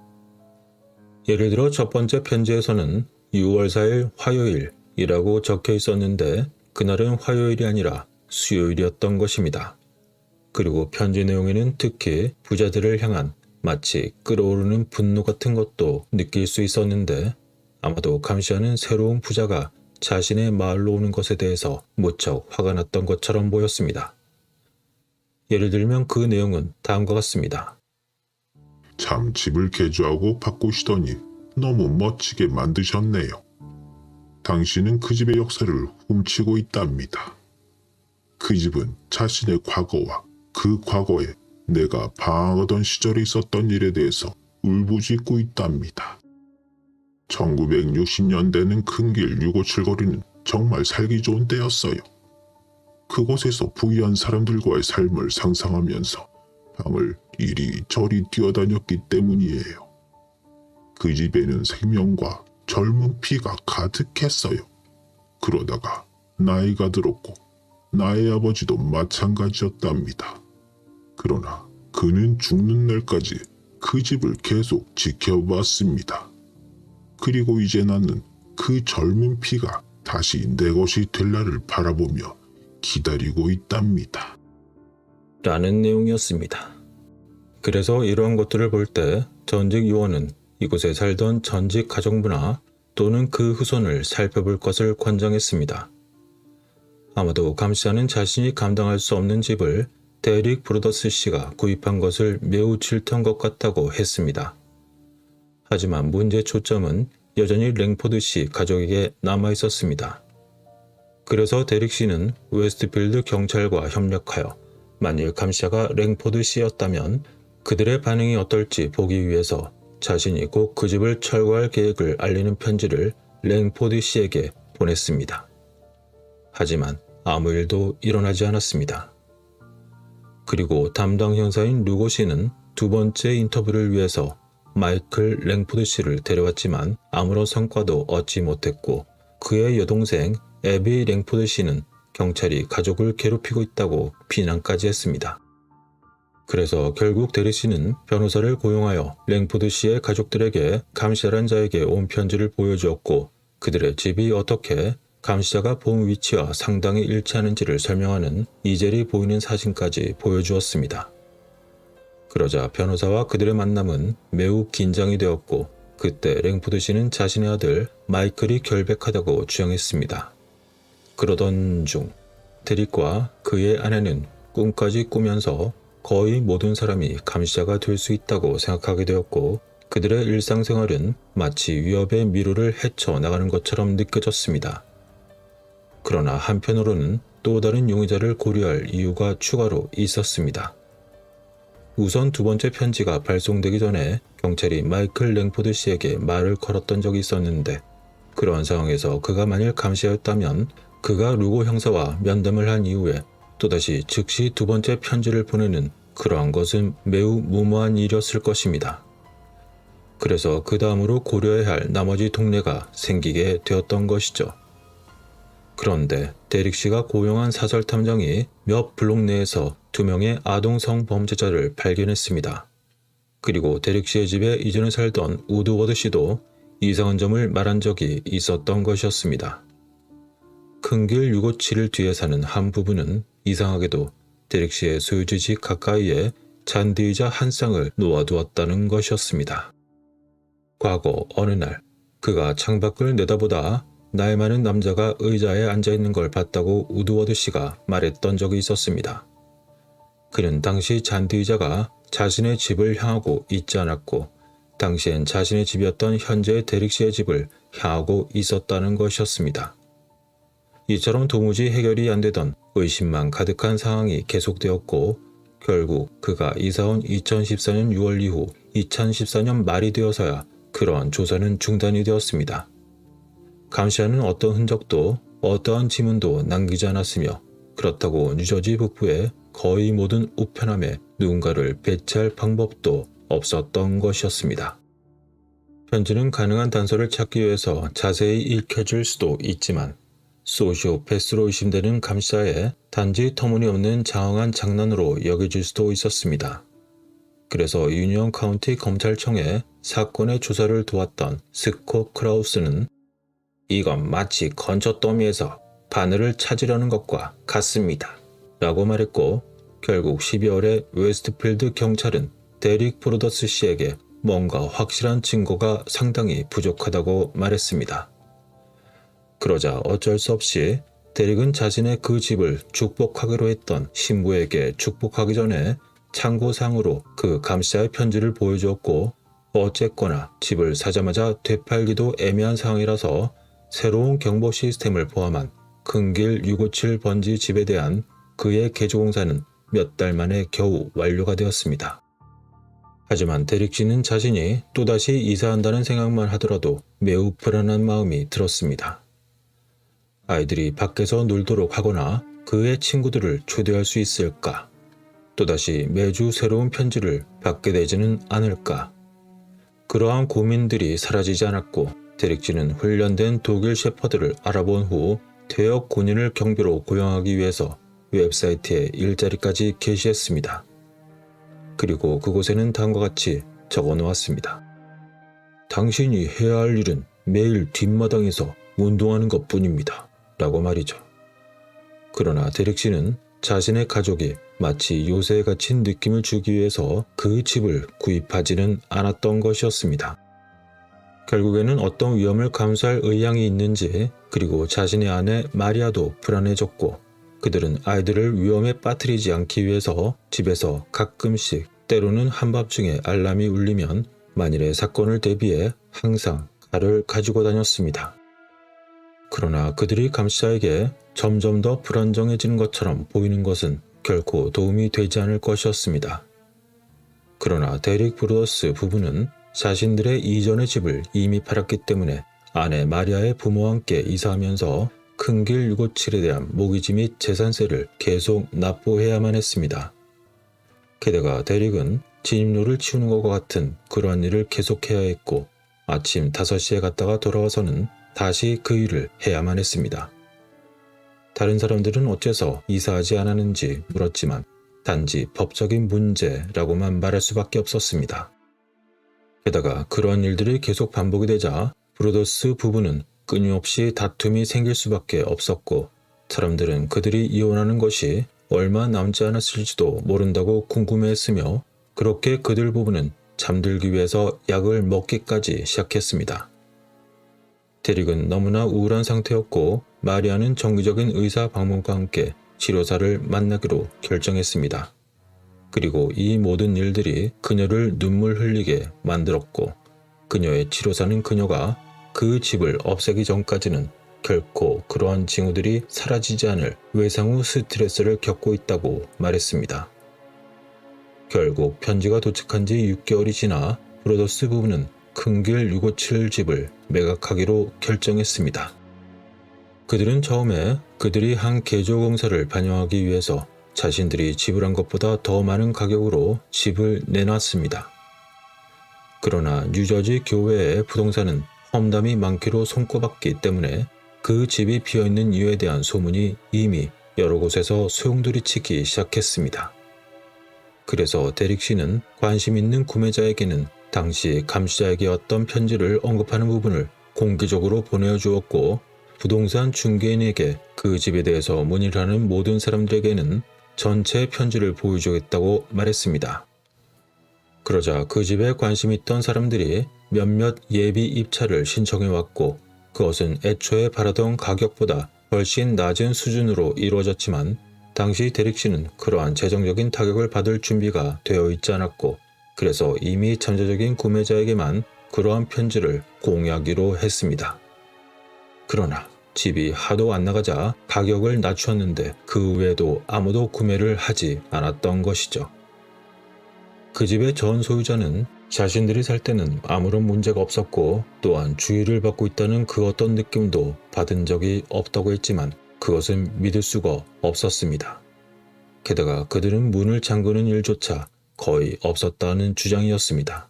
예를 들어 첫 번째 편지에서는 6월 4일 화요일이라고 적혀 있었는데 그날은 화요일이 아니라 수요일이었던 것입니다. 그리고 편지 내용에는 특히 부자들을 향한 마치 끓어오르는 분노 같은 것도 느낄 수 있었는데 아마도 감시하는 새로운 부자가 자신의 마을로 오는 것에 대해서 무척 화가 났던 것처럼 보였습니다. 예를 들면 그 내용은 다음과 같습니다. 참 집을 개조하고 바꾸시더니 너무 멋지게 만드셨네요. 당신은 그 집의 역사를 훔치고 있답니다. 그 집은 자신의 과거와 그 과거에 내가 방황하던 시절에 있었던 일에 대해서 울부짖고 있답니다. 1960년대는 큰 길 657 거리는 정말 살기 좋은 때였어요. 그곳에서 부유한 사람들과의 삶을 상상하면서 방을 이리저리 뛰어다녔기 때문이에요. 그 집에는 생명과 젊은 피가 가득했어요. 그러다가 나이가 들었고 나의 아버지도 마찬가지였답니다. 그러나 그는 죽는 날까지 그 집을 계속 지켜봤습니다. 그리고 이제 나는 그 젊은 피가 다시 내 것이 될 날을 바라보며 기다리고 있답니다. 라는 내용이었습니다. 그래서 이러한 것들을 볼 때 전직 요원은 이곳에 살던 전직 가정부나 또는 그 후손을 살펴볼 것을 권장했습니다. 아마도 감시자는 자신이 감당할 수 없는 집을 데릭 브로더스 씨가 구입한 것을 매우 질투한 것 같다고 했습니다. 하지만 문제의 초점은 여전히 랭포드 씨 가족에게 남아 있었습니다. 그래서 데릭 씨는 웨스트필드 경찰과 협력하여 만일 감시자가 랭포드 씨였다면 그들의 반응이 어떨지 보기 위해서 자신이 꼭 그 집을 철거할 계획을 알리는 편지를 랭포드 씨에게 보냈습니다. 하지만 아무 일도 일어나지 않았습니다. 그리고 담당 형사인 루고 씨는 두 번째 인터뷰를 위해서 마이클 랭포드 씨를 데려왔지만 아무런 성과도 얻지 못했고 그의 여동생 애비 랭포드 씨는 경찰이 가족을 괴롭히고 있다고 비난까지 했습니다. 그래서 결국 데릭 씨는 변호사를 고용하여 랭포드 씨의 가족들에게 감시자란 자에게 온 편지를 보여주었고 그들의 집이 어떻게 감시자가 본 위치와 상당히 일치하는지를 설명하는 이젤이 보이는 사진까지 보여주었습니다. 그러자 변호사와 그들의 만남은 매우 긴장이 되었고 그때 랭포드 씨는 자신의 아들 마이클이 결백하다고 주장했습니다. 그러던 중 데릭과 그의 아내는 꿈까지 꾸면서 거의 모든 사람이 감시자가 될 수 있다고 생각하게 되었고 그들의 일상생활은 마치 위협의 미로를 헤쳐나가는 것처럼 느껴졌습니다. 그러나 한편으로는 또 다른 용의자를 고려할 이유가 추가로 있었습니다. 우선 두 번째 편지가 발송되기 전에 경찰이 마이클 랭포드 씨에게 말을 걸었던 적이 있었는데 그러한 상황에서 그가 만일 감시자였다면 그가 루고 형사와 면담을 한 이후에 또다시 즉시 두 번째 편지를 보내는 그러한 것은 매우 무모한 일이었을 것입니다. 그래서 그 다음으로 고려해야 할 나머지 동네가 생기게 되었던 것이죠. 그런데 데릭 씨가 고용한 사설 탐정이 몇 블록 내에서 2명의 아동 성범죄자를 발견했습니다. 그리고 데릭 씨의 집에 이전에 살던 우드워드 씨도 이상한 점을 말한 적이 있었던 것이었습니다. 큰 길 657을 뒤에 사는 한 부부는 이상하게도 데릭 씨의 소유주지 가까이에 잔디의자 한 쌍을 놓아두었다는 것이었습니다. 과거 어느 날 그가 창밖을 내다보다 나이 많은 남자가 의자에 앉아있는 걸 봤다고 우드워드 씨가 말했던 적이 있었습니다. 그는 당시 잔디의자가 자신의 집을 향하고 있지 않았고 당시엔 자신의 집이었던 현재의 데릭 씨의 집을 향하고 있었다는 것이었습니다. 이처럼 도무지 해결이 안 되던 의심만 가득한 상황이 계속되었고 결국 그가 이사온 2014년 6월 이후 2014년 말이 되어서야 그러한 조사는 중단이 되었습니다. 감시자는 어떤 흔적도 어떠한 지문도 남기지 않았으며 그렇다고 뉴저지 북부의 거의 모든 우편함에 누군가를 배치할 방법도 없었던 것이었습니다. 편지는 가능한 단서를 찾기 위해서 자세히 읽혀줄 수도 있지만 소시오패스로 의심되는 감시자의 단지 터무니없는 장황한 장난으로 여겨질 수도 있었습니다. 그래서 유니온 카운티 검찰청에 사건의 조사를 도왔던 스콧 크라우스는 이건 마치 건초 더미에서 바늘을 찾으려는 것과 같습니다. 라고 말했고 결국 12월에 웨스트필드 경찰은 데릭 브로더스 씨에게 뭔가 확실한 증거가 상당히 부족하다고 말했습니다. 그러자 어쩔 수 없이 데릭은 자신의 그 집을 축복하기로 했던 신부에게 축복하기 전에 참고상으로 그 감시자의 편지를 보여주었고 어쨌거나 집을 사자마자 되팔기도 애매한 상황이라서 새로운 경보 시스템을 포함한 큰 길 657 번지 집에 대한 그의 개조공사는 몇 달 만에 겨우 완료가 되었습니다. 하지만 데릭 씨는 자신이 또다시 이사한다는 생각만 하더라도 매우 불안한 마음이 들었습니다. 아이들이 밖에서 놀도록 하거나 그의 친구들을 초대할 수 있을까? 또다시 매주 새로운 편지를 받게 되지는 않을까? 그러한 고민들이 사라지지 않았고 데릭 씨는 훈련된 독일 셰퍼드를 알아본 후 퇴역 군인을 경비로 고용하기 위해서 웹사이트에 일자리까지 게시했습니다. 그리고 그곳에는 다음과 같이 적어 놓았습니다. 당신이 해야 할 일은 매일 뒷마당에서 운동하는 것뿐입니다. 라고 말이죠. 그러나 데릭 씨는 자신의 가족이 마치 요새에 갇힌 느낌을 주기 위해서 그 집을 구입하지는 않았던 것이었습니다. 결국에는 어떤 위험을 감수할 의향이 있는지, 그리고 자신의 아내 마리아도 불안해졌고, 그들은 아이들을 위험에 빠뜨리지 않기 위해서 집에서 가끔씩, 때로는 한밤중에 알람이 울리면 만일의 사건을 대비해 항상 칼을 가지고 다녔습니다. 그러나 그들이 감시자에게 점점 더 불안정해지는 것처럼 보이는 것은 결코 도움이 되지 않을 것이었습니다. 그러나 데릭 브로더스 부부는 자신들의 이전의 집을 이미 팔았기 때문에 아내 마리아의 부모와 함께 이사하면서 큰길 657에 대한 모기지 및 재산세를 계속 납부해야만 했습니다. 게다가 데릭은 진입로를 치우는 것과 같은 그러한 일을 계속해야 했고, 아침 5시에 갔다가 돌아와서는 다시 그 일을 해야만 했습니다. 다른 사람들은 어째서 이사하지 않았는지 물었지만 단지 법적인 문제라고만 말할 수밖에 없었습니다. 게다가 그러한 일들이 계속 반복이 되자 브로더스 부부는 끊임없이 다툼이 생길 수밖에 없었고, 사람들은 그들이 이혼하는 것이 얼마 남지 않았을지도 모른다고 궁금해했으며, 그렇게 그들 부부는 잠들기 위해서 약을 먹기까지 시작했습니다. 데릭은 너무나 우울한 상태였고, 마리아는 정기적인 의사 방문과 함께 치료사를 만나기로 결정했습니다. 그리고 이 모든 일들이 그녀를 눈물 흘리게 만들었고, 그녀의 치료사는 그녀가 그 집을 없애기 전까지는 결코 그러한 징후들이 사라지지 않을 외상 후 스트레스를 겪고 있다고 말했습니다. 결국 편지가 도착한 지 6개월이 지나 브로더스 부부는 큰길 657 집을 매각하기로 결정했습니다. 그들은 처음에 그들이 한 개조 공사를 반영하기 위해서 자신들이 지불한 것보다 더 많은 가격으로 집을 내놨습니다. 그러나 뉴저지 교외의 부동산은 험담이 많기로 손꼽았기 때문에 그 집이 비어있는 이유에 대한 소문이 이미 여러 곳에서 소용돌이치기 시작했습니다. 그래서 데릭 씨는 관심 있는 구매자에게는 당시 감시자에게 어떤 편지를 언급하는 부분을 공개적으로 보내주었고, 부동산 중개인에게 그 집에 대해서 문의를 하는 모든 사람들에게는 전체 편지를 보여주겠다고 말했습니다. 그러자 그 집에 관심 있던 사람들이 몇몇 예비 입찰을 신청해왔고, 그것은 애초에 바라던 가격보다 훨씬 낮은 수준으로 이루어졌지만, 당시 데릭 씨는 그러한 재정적인 타격을 받을 준비가 되어 있지 않았고, 그래서 이미 잠재적인 구매자에게만 그러한 편지를 공유하기로 했습니다. 그러나 집이 하도 안 나가자 가격을 낮추었는데 그 외에도 아무도 구매를 하지 않았던 것이죠. 그 집의 전 소유자는 자신들이 살 때는 아무런 문제가 없었고, 또한 주의를 받고 있다는 그 어떤 느낌도 받은 적이 없다고 했지만 그것은 믿을 수가 없었습니다. 게다가 그들은 문을 잠그는 일조차 거의 없었다는 주장이었습니다.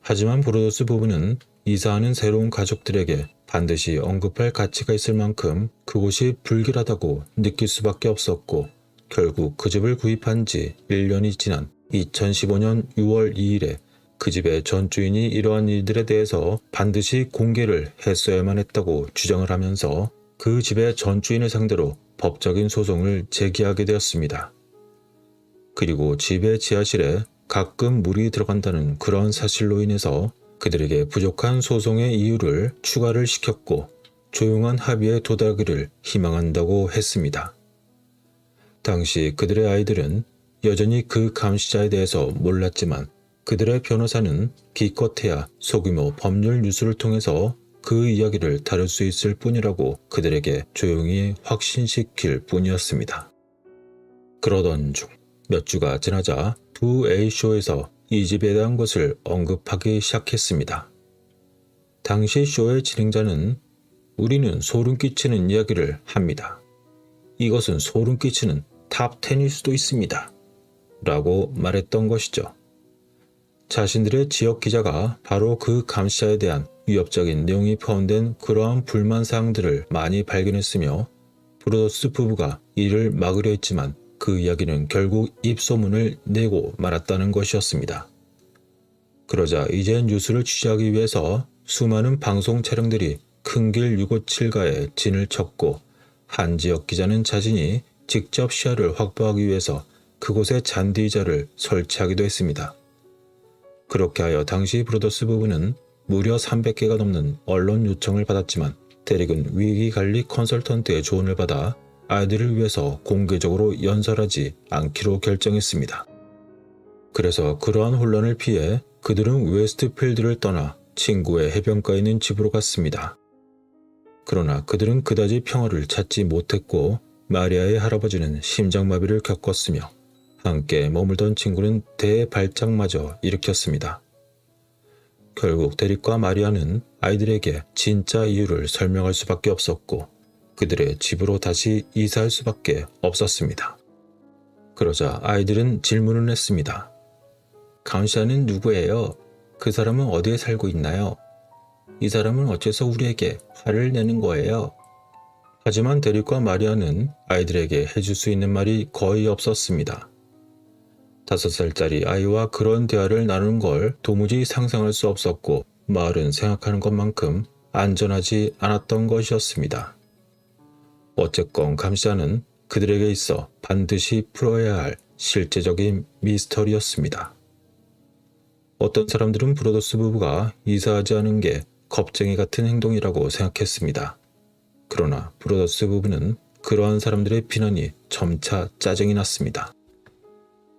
하지만 브로더스 부부는 이사하는 새로운 가족들에게 반드시 언급할 가치가 있을 만큼 그곳이 불길하다고 느낄 수밖에 없었고, 결국 그 집을 구입한 지 1년이 지난 2015년 6월 2일에 그 집의 전 주인이 이러한 일들에 대해서 반드시 공개를 했어야만 했다고 주장을 하면서 그 집의 전 주인을 상대로 법적인 소송을 제기하게 되었습니다. 그리고 집의 지하실에 가끔 물이 들어간다는 그런 사실로 인해서 그들에게 부족한 소송의 이유를 추가를 시켰고, 조용한 합의에 도달하기를 희망한다고 했습니다. 당시 그들의 아이들은 여전히 그 감시자에 대해서 몰랐지만, 그들의 변호사는 기껏해야 소규모 법률 뉴스를 통해서 그 이야기를 다룰 수 있을 뿐이라고 그들에게 조용히 확신시킬 뿐이었습니다. 그러던 중 몇 주가 지나자 두 A쇼에서 이 집에 대한 것을 언급하기 시작했습니다. 당시 쇼의 진행자는 우리는 소름 끼치는 이야기를 합니다. 이것은 소름 끼치는 탑 10일 수도 있습니다. 라고 말했던 것이죠. 자신들의 지역 기자가 바로 그 감시자에 대한 위협적인 내용이 포함된 그러한 불만사항들을 많이 발견했으며, 브로더스 부부가 이를 막으려 했지만 그 이야기는 결국 입소문을 내고 말았다는 것이었습니다. 그러자 이제 뉴스를 취재하기 위해서 수많은 방송 차량들이 큰길 657가에 진을 쳤고, 한 지역 기자는 자신이 직접 시야를 확보하기 위해서 그곳에 잔디 의자를 설치하기도 했습니다. 그렇게 하여 당시 브로더스 부부는 무려 300개가 넘는 언론 요청을 받았지만 데릭은 위기관리 컨설턴트의 조언을 받아 아이들을 위해서 공개적으로 연설하지 않기로 결정했습니다. 그래서 그러한 혼란을 피해 그들은 웨스트필드를 떠나 친구의 해변가에 있는 집으로 갔습니다. 그러나 그들은 그다지 평화를 찾지 못했고 마리아의 할아버지는 심장마비를 겪었으며 함께 머물던 친구는 대발작마저 일으켰습니다. 결국 데릭과 마리아는 아이들에게 진짜 이유를 설명할 수밖에 없었고 그들의 집으로 다시 이사할 수밖에 없었습니다. 그러자 아이들은 질문을 했습니다. 감시자는 누구예요? 그 사람은 어디에 살고 있나요? 이 사람은 어째서 우리에게 화를 내는 거예요? 하지만 데릭과 마리아는 아이들에게 해줄 수 있는 말이 거의 없었습니다. 5살짜리 아이와 그런 대화를 나누는 걸 도무지 상상할 수 없었고 마을은 생각하는 것만큼 안전하지 않았던 것이었습니다. 어쨌건 감시자는 그들에게 있어 반드시 풀어야 할 실제적인 미스터리였습니다. 어떤 사람들은 브로더스 부부가 이사하지 않은 게 겁쟁이 같은 행동이라고 생각했습니다. 그러나 브로더스 부부는 그러한 사람들의 비난이 점차 짜증이 났습니다.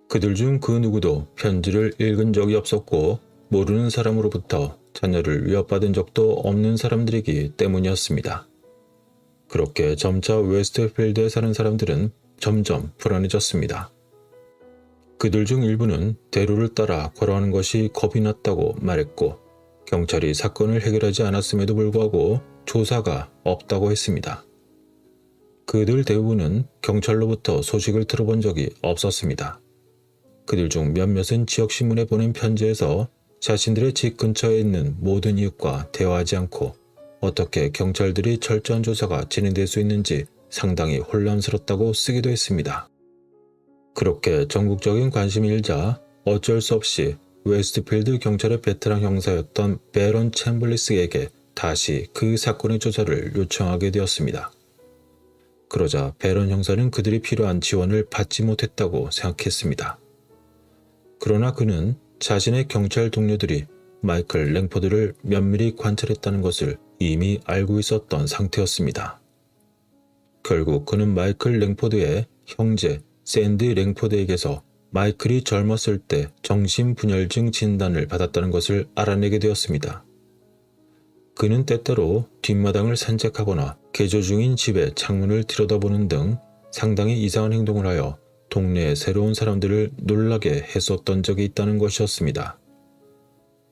그들 중 그 누구도 편지를 읽은 적이 없었고 모르는 사람으로부터 자녀를 위협받은 적도 없는 사람들이기 때문이었습니다. 그렇게 점차 웨스트필드에 사는 사람들은 점점 불안해졌습니다. 그들 중 일부는 대로를 따라 걸어가는 것이 겁이 났다고 말했고 경찰이 사건을 해결하지 않았음에도 불구하고 조사가 없다고 했습니다. 그들 대부분은 경찰로부터 소식을 들어본 적이 없었습니다. 그들 중 몇몇은 지역신문에 보낸 편지에서 자신들의 집 근처에 있는 모든 이웃과 대화하지 않고 어떻게 경찰들이 철저한 조사가 진행될 수 있는지 상당히 혼란스럽다고 쓰기도 했습니다. 그렇게 전국적인 관심이 일자 어쩔 수 없이 웨스트필드 경찰의 베테랑 형사였던 베런 챔블리스에게 다시 그 사건의 조사를 요청하게 되었습니다. 그러자 베런 형사는 그들이 필요한 지원을 받지 못했다고 생각했습니다. 그러나 그는 자신의 경찰 동료들이 마이클 랭포드를 면밀히 관찰했다는 것을 이미 알고 있었던 상태였습니다. 결국 그는 마이클 랭포드의 형제 샌드 랭포드에게서 마이클이 젊었을 때 정신분열증 진단을 받았다는 것을 알아내게 되었습니다. 그는 때때로 뒷마당을 산책하거나 개조 중인 집의 창문을 들여다보는 등 상당히 이상한 행동을 하여 동네의 새로운 사람들을 놀라게 했었던 적이 있다는 것이었습니다.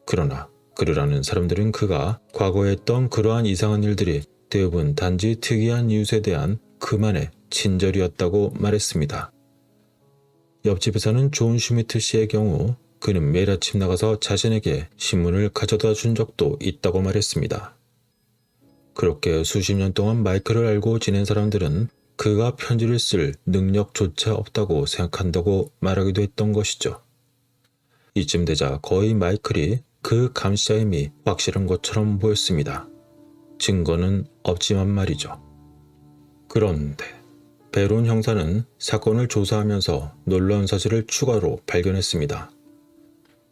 그러나 그를 아는 사람들은 그가 과거에 했던 그러한 이상한 일들이 대부분 단지 특이한 이웃에 대한 그만의 친절이었다고 말했습니다. 옆집에서는 존 슈미트 씨의 경우 그는 매일 아침 나가서 자신에게 신문을 가져다 준 적도 있다고 말했습니다. 그렇게 수십 년 동안 마이클을 알고 지낸 사람들은 그가 편지를 쓸 능력조차 없다고 생각한다고 말하기도 했던 것이죠. 이쯤 되자 거의 마이클이 그 감시자의 힘이 확실한 것처럼 보였습니다. 증거는 없지만 말이죠. 그런데 베론 형사는 사건을 조사하면서 놀라운 사실을 추가로 발견했습니다.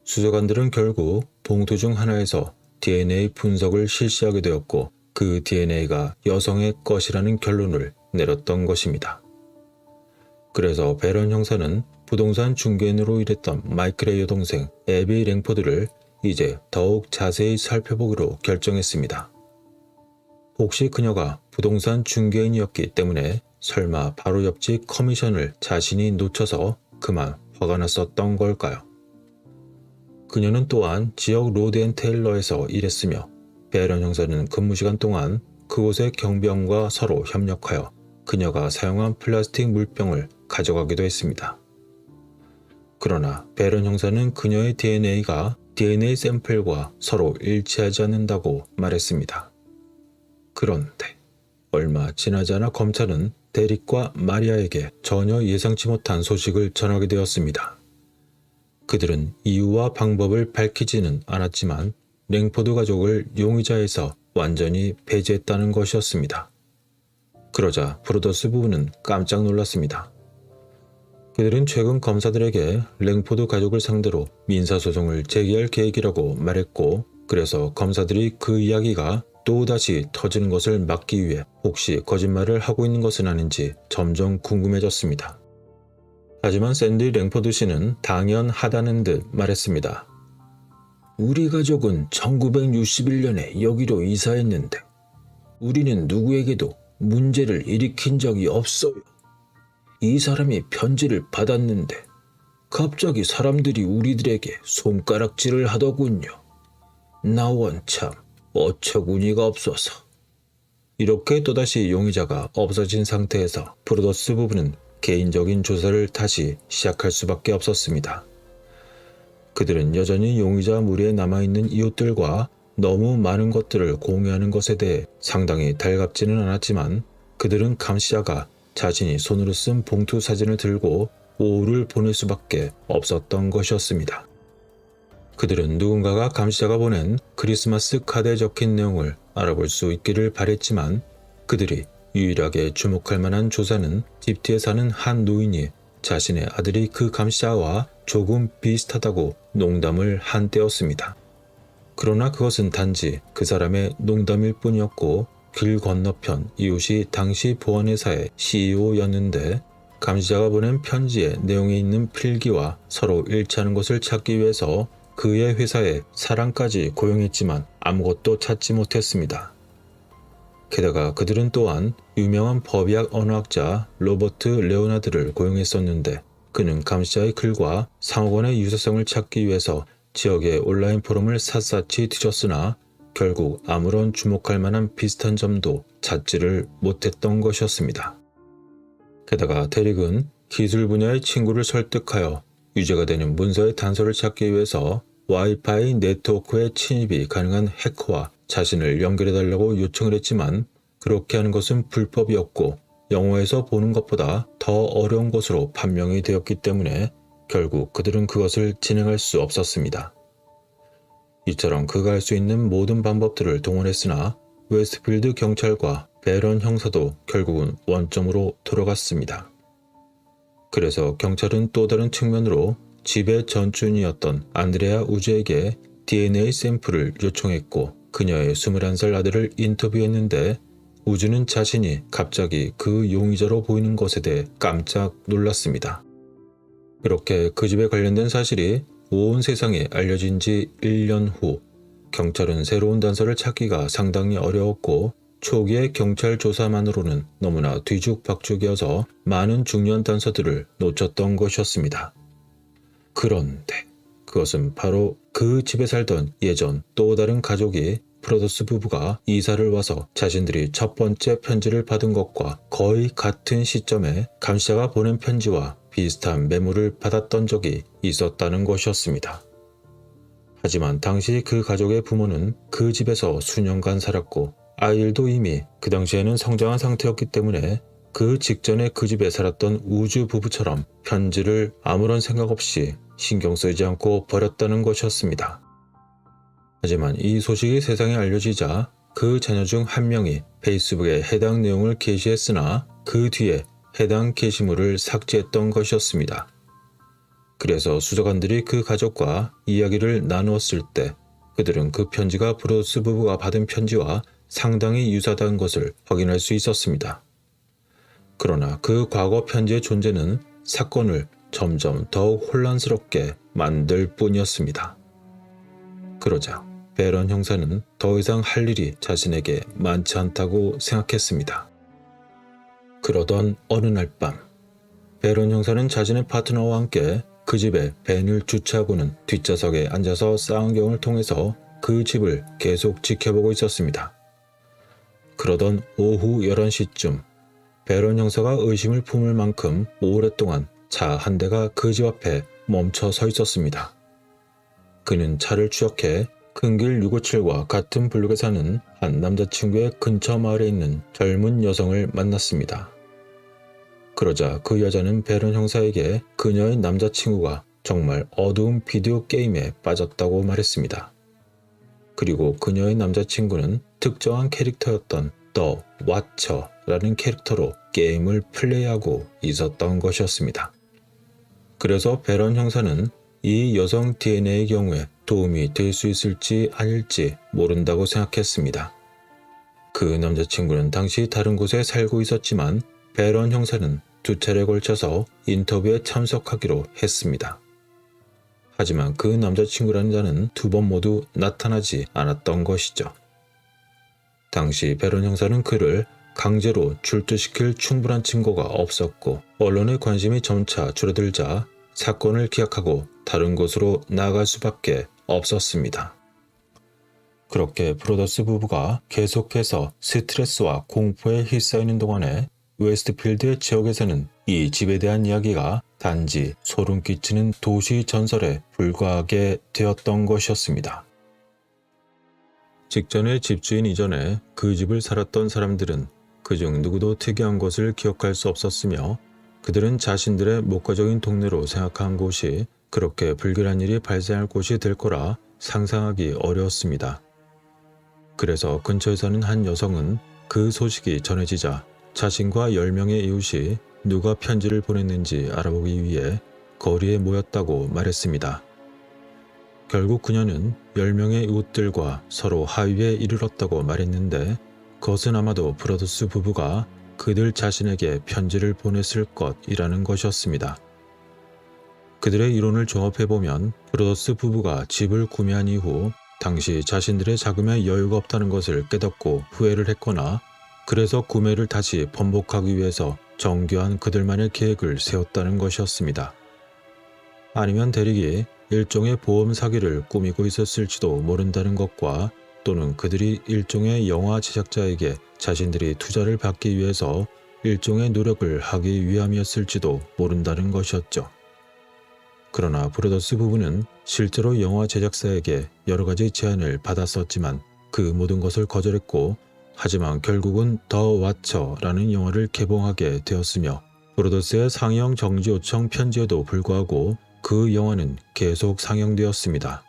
수사관들은 결국 봉투 중 하나에서 DNA 분석을 실시하게 되었고 그 DNA가 여성의 것이라는 결론을 내렸던 것입니다. 그래서 베런 형사는 부동산 중개인으로 일했던 마이클의 여동생 애비 랭포드를 이제 더욱 자세히 살펴보기로 결정했습니다. 혹시 그녀가 부동산 중개인이었기 때문에 설마 바로 옆집 커미션을 자신이 놓쳐서 그만 화가 났었던 걸까요? 그녀는 또한 지역 로드앤테일러에서 일했으며 베런 형사는 근무 시간 동안 그곳의 경비원과 서로 협력하여 그녀가 사용한 플라스틱 물병을 가져가기도 했습니다. 그러나 베런 형사는 그녀의 DNA가 DNA 샘플과 서로 일치하지 않는다고 말했습니다. 그런데 얼마 지나지 않아 검찰은 데릭과 마리아에게 전혀 예상치 못한 소식을 전하게 되었습니다. 그들은 이유와 방법을 밝히지는 않았지만 랭포드 가족을 용의자에서 완전히 배제했다는 것이었습니다. 그러자 브로더스 부부는 깜짝 놀랐습니다. 그들은 최근 검사들에게 랭포드 가족을 상대로 민사소송을 제기할 계획이라고 말했고 그래서 검사들이 그 이야기가 또다시 터지는 것을 막기 위해 혹시 거짓말을 하고 있는 것은 아닌지 점점 궁금해졌습니다. 하지만 샌디 랭포드 씨는 당연하다는 듯 말했습니다. 우리 가족은 1961년에 여기로 이사했는데 우리는 누구에게도 문제를 일으킨 적이 없어요. 이 사람이 편지를 받았는데 갑자기 사람들이 우리들에게 손가락질을 하더군요. 나 원참 어처구니가 없어서. 이렇게 또다시 용의자가 없어진 상태에서 프로더스 부부는 개인적인 조사를 다시 시작할 수밖에 없었습니다. 그들은 여전히 용의자 무리에 남아있는 이웃들과 너무 많은 것들을 공유하는 것에 대해 상당히 달갑지는 않았지만 그들은 감시자가 자신이 손으로 쓴 봉투 사진을 들고 오후를 보낼 수밖에 없었던 것이었습니다. 그들은 누군가가 감시자가 보낸 크리스마스 카드에 적힌 내용을 알아볼 수 있기를 바랬지만 그들이 유일하게 주목할 만한 조사는 집 뒤에 사는 한 노인이 자신의 아들이 그 감시자와 조금 비슷하다고 농담을 한 때였습니다. 그러나 그것은 단지 그 사람의 농담일 뿐이었고 길 건너편 이웃이 당시 보안회사의 CEO였는데 감시자가 보낸 편지의 내용에 있는 필기와 서로 일치하는 것을 찾기 위해서 그의 회사에 사람까지 고용했지만 아무것도 찾지 못했습니다. 게다가 그들은 또한 유명한 법의학 언어학자 로버트 레오나드를 고용했었는데 그는 감시자의 글과 상호간의 유사성을 찾기 위해서 지역의 온라인 포럼을 샅샅이 뒤졌으나 결국 아무런 주목할 만한 비슷한 점도 찾지를 못했던 것이었습니다. 게다가 데릭은 기술 분야의 친구를 설득하여 유죄가 되는 문서의 단서를 찾기 위해서 와이파이 네트워크에 침입이 가능한 해커와 자신을 연결해달라고 요청을 했지만 그렇게 하는 것은 불법이었고 영화에서 보는 것보다 더 어려운 것으로 판명이 되었기 때문에 결국 그들은 그것을 진행할 수 없었습니다. 이처럼 그가 할 수 있는 모든 방법들을 동원했으나 웨스트필드 경찰과 베런 형사도 결국은 원점으로 돌아갔습니다. 그래서 경찰은 또 다른 측면으로 집의 전주인이었던 안드레아 우즈에게 DNA 샘플을 요청했고 그녀의 21살 아들을 인터뷰했는데 우즈는 자신이 갑자기 그 용의자로 보이는 것에 대해 깜짝 놀랐습니다. 그렇게 그 집에 관련된 사실이 온 세상에 알려진 지 1년 후 경찰은 새로운 단서를 찾기가 상당히 어려웠고 초기의 경찰 조사만으로는 너무나 뒤죽박죽이어서 많은 중요한 단서들을 놓쳤던 것이었습니다. 그런데 그것은 바로 그 집에 살던 예전 또 다른 가족이 프로더스 부부가 이사를 와서 자신들이 첫 번째 편지를 받은 것과 거의 같은 시점에 감시자가 보낸 편지와 비슷한 메모를 받았던 적이 있었다는 것이었습니다. 하지만 당시 그 가족의 부모는 그 집에서 수년간 살았고 아이들도 이미 그 당시에는 성장한 상태였기 때문에 그 직전에 그 집에 살았던 우주 부부처럼 편지를 아무런 생각 없이 신경 쓰지 않고 버렸다는 것이었습니다. 하지만 이 소식이 세상에 알려지자 그 자녀 중 한 명이 페이스북에 해당 내용을 게시했으나 그 뒤에 해당 게시물을 삭제했던 것이었습니다. 그래서 수사관들이 그 가족과 이야기를 나누었을 때 그들은 그 편지가 프로더스 부부가 받은 편지와 상당히 유사한 것을 확인할 수 있었습니다. 그러나 그 과거 편지의 존재는 사건을 점점 더욱 혼란스럽게 만들 뿐이었습니다. 그러자 베런 형사는 더 이상 할 일이 자신에게 많지 않다고 생각했습니다. 그러던 어느 날 밤, 베런 형사는 자신의 파트너와 함께 그 집에 밴을 주차하고는 뒷좌석에 앉아서 쌍안경을 통해서 그 집을 계속 지켜보고 있었습니다. 그러던 오후 11시쯤 베런 형사가 의심을 품을 만큼 오랫동안 차 한 대가 그 집 앞에 멈춰 서 있었습니다. 그는 차를 추적해 큰 길 657과 같은 블록에 사는 한 남자친구의 근처 마을에 있는 젊은 여성을 만났습니다. 그러자 그 여자는 베런 형사에게 그녀의 남자친구가 정말 어두운 비디오 게임에 빠졌다고 말했습니다. 그리고 그녀의 남자친구는 특정한 캐릭터였던 더 와처라는 캐릭터로 게임을 플레이하고 있었던 것이었습니다. 그래서 베런 형사는 이 여성 DNA의 경우에 도움이 될 수 있을지 아닐지 모른다고 생각했습니다. 그 남자친구는 당시 다른 곳에 살고 있었지만 베런 형사는 2차례에 걸쳐서 인터뷰에 참석하기로 했습니다. 하지만 그 남자친구라는 자는 2번 모두 나타나지 않았던 것이죠. 당시 베런 형사는 그를 강제로 출두시킬 충분한 증거가 없었고 언론의 관심이 점차 줄어들자 사건을 기각하고 다른 곳으로 나갈 수밖에 없었습니다. 그렇게 브로더스 부부가 계속해서 스트레스와 공포에 휩싸이는 동안에 웨스트필드 지역에서는 이 집에 대한 이야기가 단지 소름 끼치는 도시 전설에 불과하게 되었던 것이었습니다. 직전에 집주인 이전에 그 집을 살았던 사람들은 그중 누구도 특이한 것을 기억할 수 없었으며 그들은 자신들의 목가적인 동네로 생각한 곳이 그렇게 불길한 일이 발생할 곳이 될 거라 상상하기 어려웠습니다. 그래서 근처에 사는 한 여성은 그 소식이 전해지자 자신과 10명의 이웃이 누가 편지를 보냈는지 알아보기 위해 거리에 모였다고 말했습니다. 결국 그녀는 10명의 이웃들과 서로 합의에 이르렀다고 말했는데 그것은 아마도 브로더스 부부가 그들 자신에게 편지를 보냈을 것이라는 것이었습니다. 그들의 이론을 종합해보면 브로더스 부부가 집을 구매한 이후 당시 자신들의 자금에 여유가 없다는 것을 깨닫고 후회를 했거나 그래서 구매를 다시 번복하기 위해서 정교한 그들만의 계획을 세웠다는 것이었습니다. 아니면 대리기 일종의 보험 사기를 꾸미고 있었을지도 모른다는 것과 또는 그들이 일종의 영화 제작자에게 자신들이 투자를 받기 위해서 일종의 노력을 하기 위함이었을지도 모른다는 것이었죠. 그러나 브로더스 부부는 실제로 영화 제작사에게 여러 가지 제안을 받았었지만 그 모든 것을 거절했고 하지만 결국은 더 와처라는 영화를 개봉하게 되었으며 브로더스의 상영 정지 요청 편지에도 불구하고 그 영화는 계속 상영되었습니다.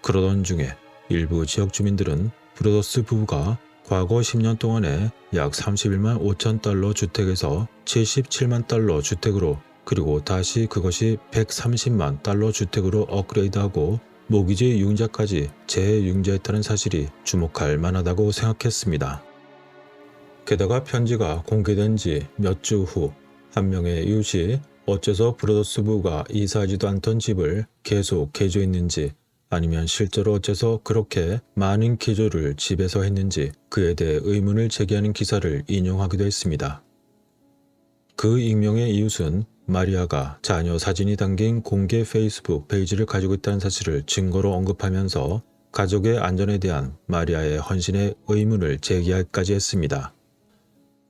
그러던 중에 일부 지역 주민들은 브로더스 부부가 과거 10년 동안에 약 31만 5천 달러 주택에서 77만 달러 주택으로 그리고 다시 그것이 130만 달러 주택으로 업그레이드하고 모기지 융자까지 재융자했다는 사실이 주목할 만하다고 생각했습니다. 게다가 편지가 공개된 지 몇 주 후 한 명의 이웃이 어째서 브로더스 부부가 이사하지도 않던 집을 계속 개조했는지 아니면 실제로 어째서 그렇게 많은 개조를 집에서 했는지 그에 대해 의문을 제기하는 기사를 인용하기도 했습니다. 그 익명의 이웃은 마리아가 자녀 사진이 담긴 공개 페이스북 페이지를 가지고 있다는 사실을 증거로 언급하면서 가족의 안전에 대한 마리아의 헌신에 의문을 제기하기까지 했습니다.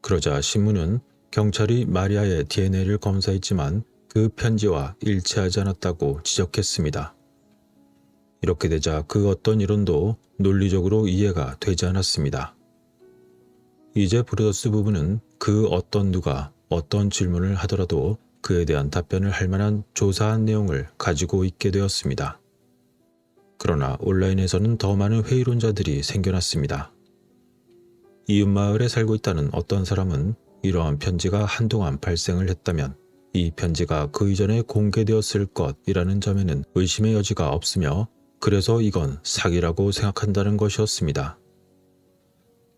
그러자 신문은 경찰이 마리아의 DNA를 검사했지만 그 편지와 일치하지 않았다고 지적했습니다. 이렇게 되자 그 어떤 이론도 논리적으로 이해가 되지 않았습니다. 이제 브로더스 부부는 그 어떤 누가 어떤 질문을 하더라도 그에 대한 답변을 할 만한 조사한 내용을 가지고 있게 되었습니다. 그러나 온라인에서는 더 많은 회의론자들이 생겨났습니다. 이웃마을에 살고 있다는 어떤 사람은 이러한 편지가 한동안 발생을 했다면 이 편지가 그 이전에 공개되었을 것이라는 점에는 의심의 여지가 없으며 그래서 이건 사기라고 생각한다는 것이었습니다.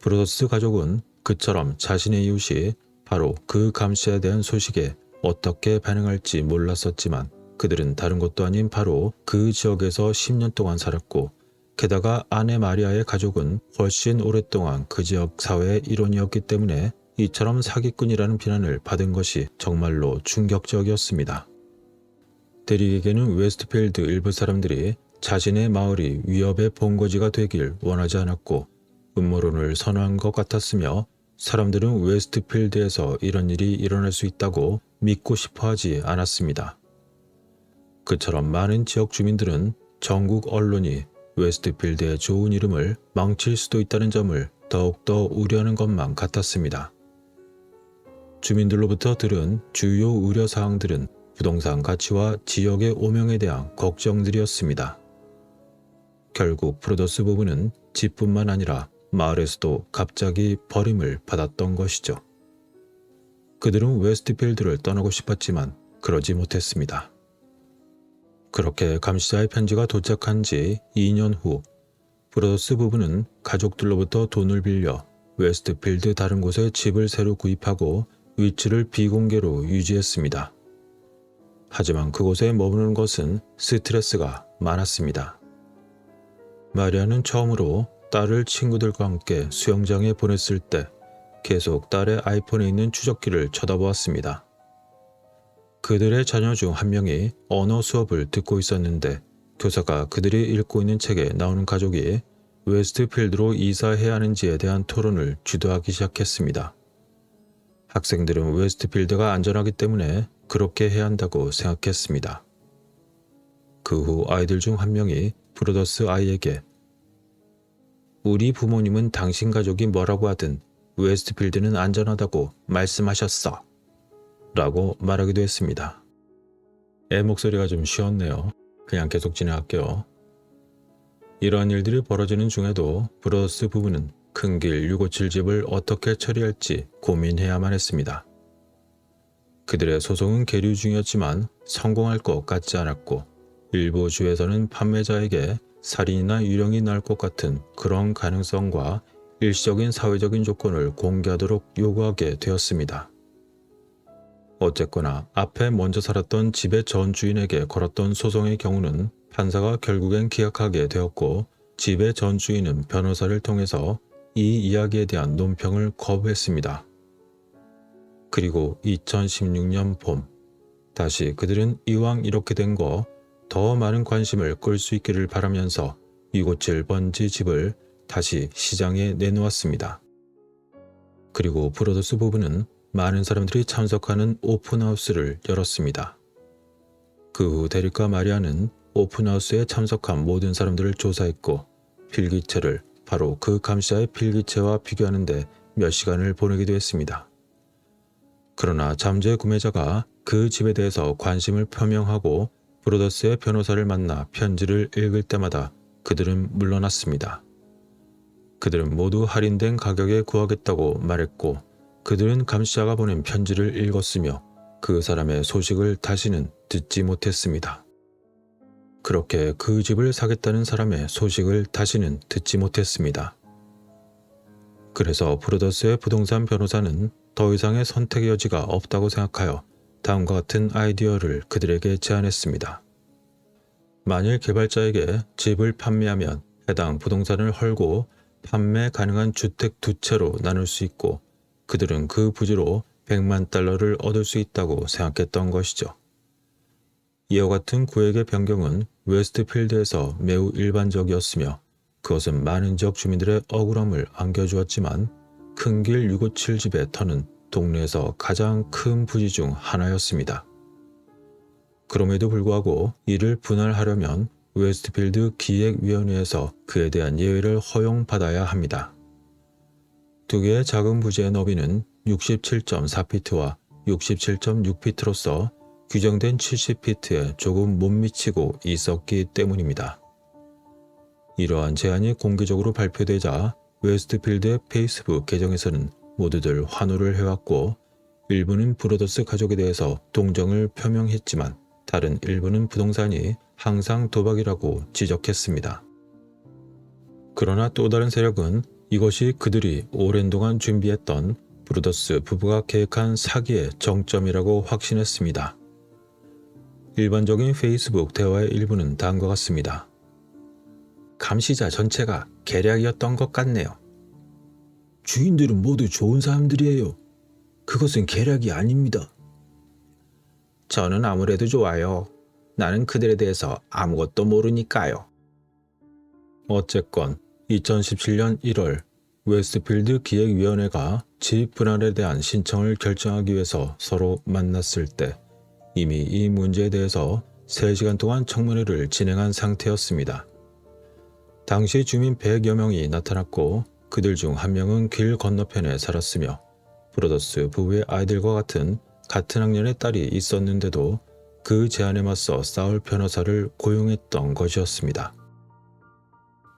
브로더스 가족은 그처럼 자신의 이웃이 바로 그 감시에 대한 소식에 어떻게 반응할지 몰랐었지만 그들은 다른 것도 아닌 바로 그 지역에서 10년 동안 살았고 게다가 아내 마리아의 가족은 훨씬 오랫동안 그 지역 사회의 일원이었기 때문에 이처럼 사기꾼이라는 비난을 받은 것이 정말로 충격적이었습니다. 대리에게는 웨스트필드 일부 사람들이 자신의 마을이 위협의 본거지가 되길 원하지 않았고 음모론을 선호한 것 같았으며 사람들은 웨스트필드에서 이런 일이 일어날 수 있다고 믿고 싶어 하지 않았습니다. 그처럼 많은 지역 주민들은 전국 언론이 웨스트필드의 좋은 이름을 망칠 수도 있다는 점을 더욱더 우려하는 것만 같았습니다. 주민들로부터 들은 주요 우려사항들은 부동산 가치와 지역의 오명에 대한 걱정들이었습니다. 결국 브로더스 부부는 집뿐만 아니라 마을에서도 갑자기 버림을 받았던 것이죠. 그들은 웨스트필드를 떠나고 싶었지만 그러지 못했습니다. 그렇게 감시자의 편지가 도착한 지 2년 후 브로더스 부부는 가족들로부터 돈을 빌려 웨스트필드 다른 곳에 집을 새로 구입하고 위치를 비공개로 유지했습니다. 하지만 그곳에 머무는 것은 스트레스가 많았습니다. 마리아는 처음으로 딸을 친구들과 함께 수영장에 보냈을 때 계속 딸의 아이폰에 있는 추적기를 쳐다보았습니다. 그들의 자녀 중 한 명이 언어 수업을 듣고 있었는데 교사가 그들이 읽고 있는 책에 나오는 가족이 웨스트필드로 이사해야 하는지에 대한 토론을 주도하기 시작했습니다. 학생들은 웨스트필드가 안전하기 때문에 그렇게 해야 한다고 생각했습니다. 그 후 아이들 중 한 명이 브로더스 아이에게 우리 부모님은 당신 가족이 뭐라고 하든 웨스트필드는 안전하다고 말씀하셨어 라고 말하기도 했습니다. 애 목소리가 좀 쉬었네요. 그냥 계속 진행할게요. 이러한 일들이 벌어지는 중에도 브로더스 부부는 큰 길 657집을 어떻게 처리할지 고민해야만 했습니다. 그들의 소송은 계류 중이었지만 성공할 것 같지 않았고 일부 주에서는 판매자에게 살인이나 유령이 날 것 같은 그런 가능성과 일시적인 사회적인 조건을 공개하도록 요구하게 되었습니다. 어쨌거나 앞에 먼저 살았던 집의 전 주인에게 걸었던 소송의 경우는 판사가 결국엔 기각하게 되었고 집의 전 주인은 변호사를 통해서 이 이야기에 대한 논평을 거부했습니다. 그리고 2016년 봄, 다시 그들은 이왕 이렇게 된 거 더 많은 관심을 끌 수 있기를 바라면서 657번지 집을 다시 시장에 내놓았습니다. 그리고 브로더스 부부는 많은 사람들이 참석하는 오픈하우스를 열었습니다. 그 후 데릭과 마리아는 오픈하우스에 참석한 모든 사람들을 조사했고 필기체를 바로 그 감시자의 필기체와 비교하는데 몇 시간을 보내기도 했습니다. 그러나 잠재 구매자가 그 집에 대해서 관심을 표명하고 브로더스의 변호사를 만나 편지를 읽을 때마다 그들은 물러났습니다. 그들은 모두 할인된 가격에 구하겠다고 말했고 그들은 감시자가 보낸 편지를 읽었으며 그 사람의 소식을 다시는 듣지 못했습니다. 그렇게 그 집을 사겠다는 사람의 소식을 다시는 듣지 못했습니다. 그래서 브로더스의 부동산 변호사는 더 이상의 선택의 여지가 없다고 생각하여 다음과 같은 아이디어를 그들에게 제안했습니다. 만일 개발자에게 집을 판매하면 해당 부동산을 헐고 판매 가능한 주택 2채로 나눌 수 있고 그들은 그 부지로 $1,000,000를 얻을 수 있다고 생각했던 것이죠. 이와 같은 구획의 변경은 웨스트필드에서 매우 일반적이었으며 그것은 많은 지역 주민들의 억울함을 안겨주었지만 큰 길 657집의 터는 동네에서 가장 큰 부지 중 하나였습니다. 그럼에도 불구하고 이를 분할하려면 웨스트필드 기획위원회에서 그에 대한 예외를 허용받아야 합니다. 두 개의 작은 부지의 너비는 67.4피트와 67.6피트로서 규정된 70피트에 조금 못 미치고 있었기 때문입니다. 이러한 제안이 공개적으로 발표되자 웨스트필드의 페이스북 계정에서는 모두들 환호를 해왔고 일부는 브로더스 가족에 대해서 동정을 표명했지만 다른 일부는 부동산이 항상 도박이라고 지적했습니다. 그러나 또 다른 세력은 이것이 그들이 오랜 동안 준비했던 브로더스 부부가 계획한 사기의 정점이라고 확신했습니다. 일반적인 페이스북 대화의 일부는 다음과 같습니다. 감시자 전체가 계략이었던 것 같네요. 주인들은 모두 좋은 사람들이에요. 그것은 계략이 아닙니다. 저는 아무래도 좋아요. 나는 그들에 대해서 아무것도 모르니까요. 어쨌건 2017년 1월 웨스트필드 기획위원회가 집 분할에 대한 신청을 결정하기 위해서 서로 만났을 때 이미 이 문제에 대해서 3시간 동안 청문회를 진행한 상태였습니다. 당시 주민 100여 명이 나타났고 그들 중 한 명은 길 건너편에 살았으며 브로더스 부부의 아이들과 같은 학년의 딸이 있었는데도 그 제안에 맞서 싸울 변호사를 고용했던 것이었습니다.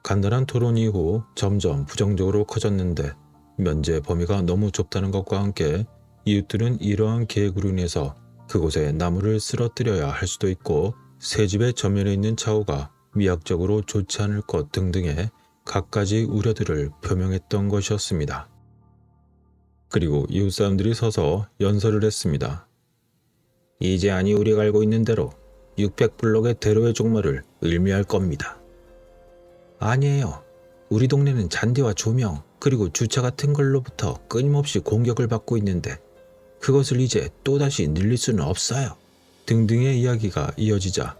간단한 토론 이후 점점 부정적으로 커졌는데 면제 범위가 너무 좁다는 것과 함께 이웃들은 이러한 계획으로 인해서 그곳에 나무를 쓰러뜨려야 할 수도 있고 새 집의 전면에 있는 차후가 미학적으로 좋지 않을 것 등등의 갖가지 우려들을 표명했던 것이었습니다. 그리고 이웃 사람들이 서서 연설을 했습니다. 이제 아니 우리가 알고 있는 대로 600블록의 대로의 종말을 의미할 겁니다. 아니에요. 우리 동네는 잔디와 조명 그리고 주차 같은 걸로부터 끊임없이 공격을 받고 있는데 그것을 이제 또다시 늘릴 수는 없어요. 등등의 이야기가 이어지자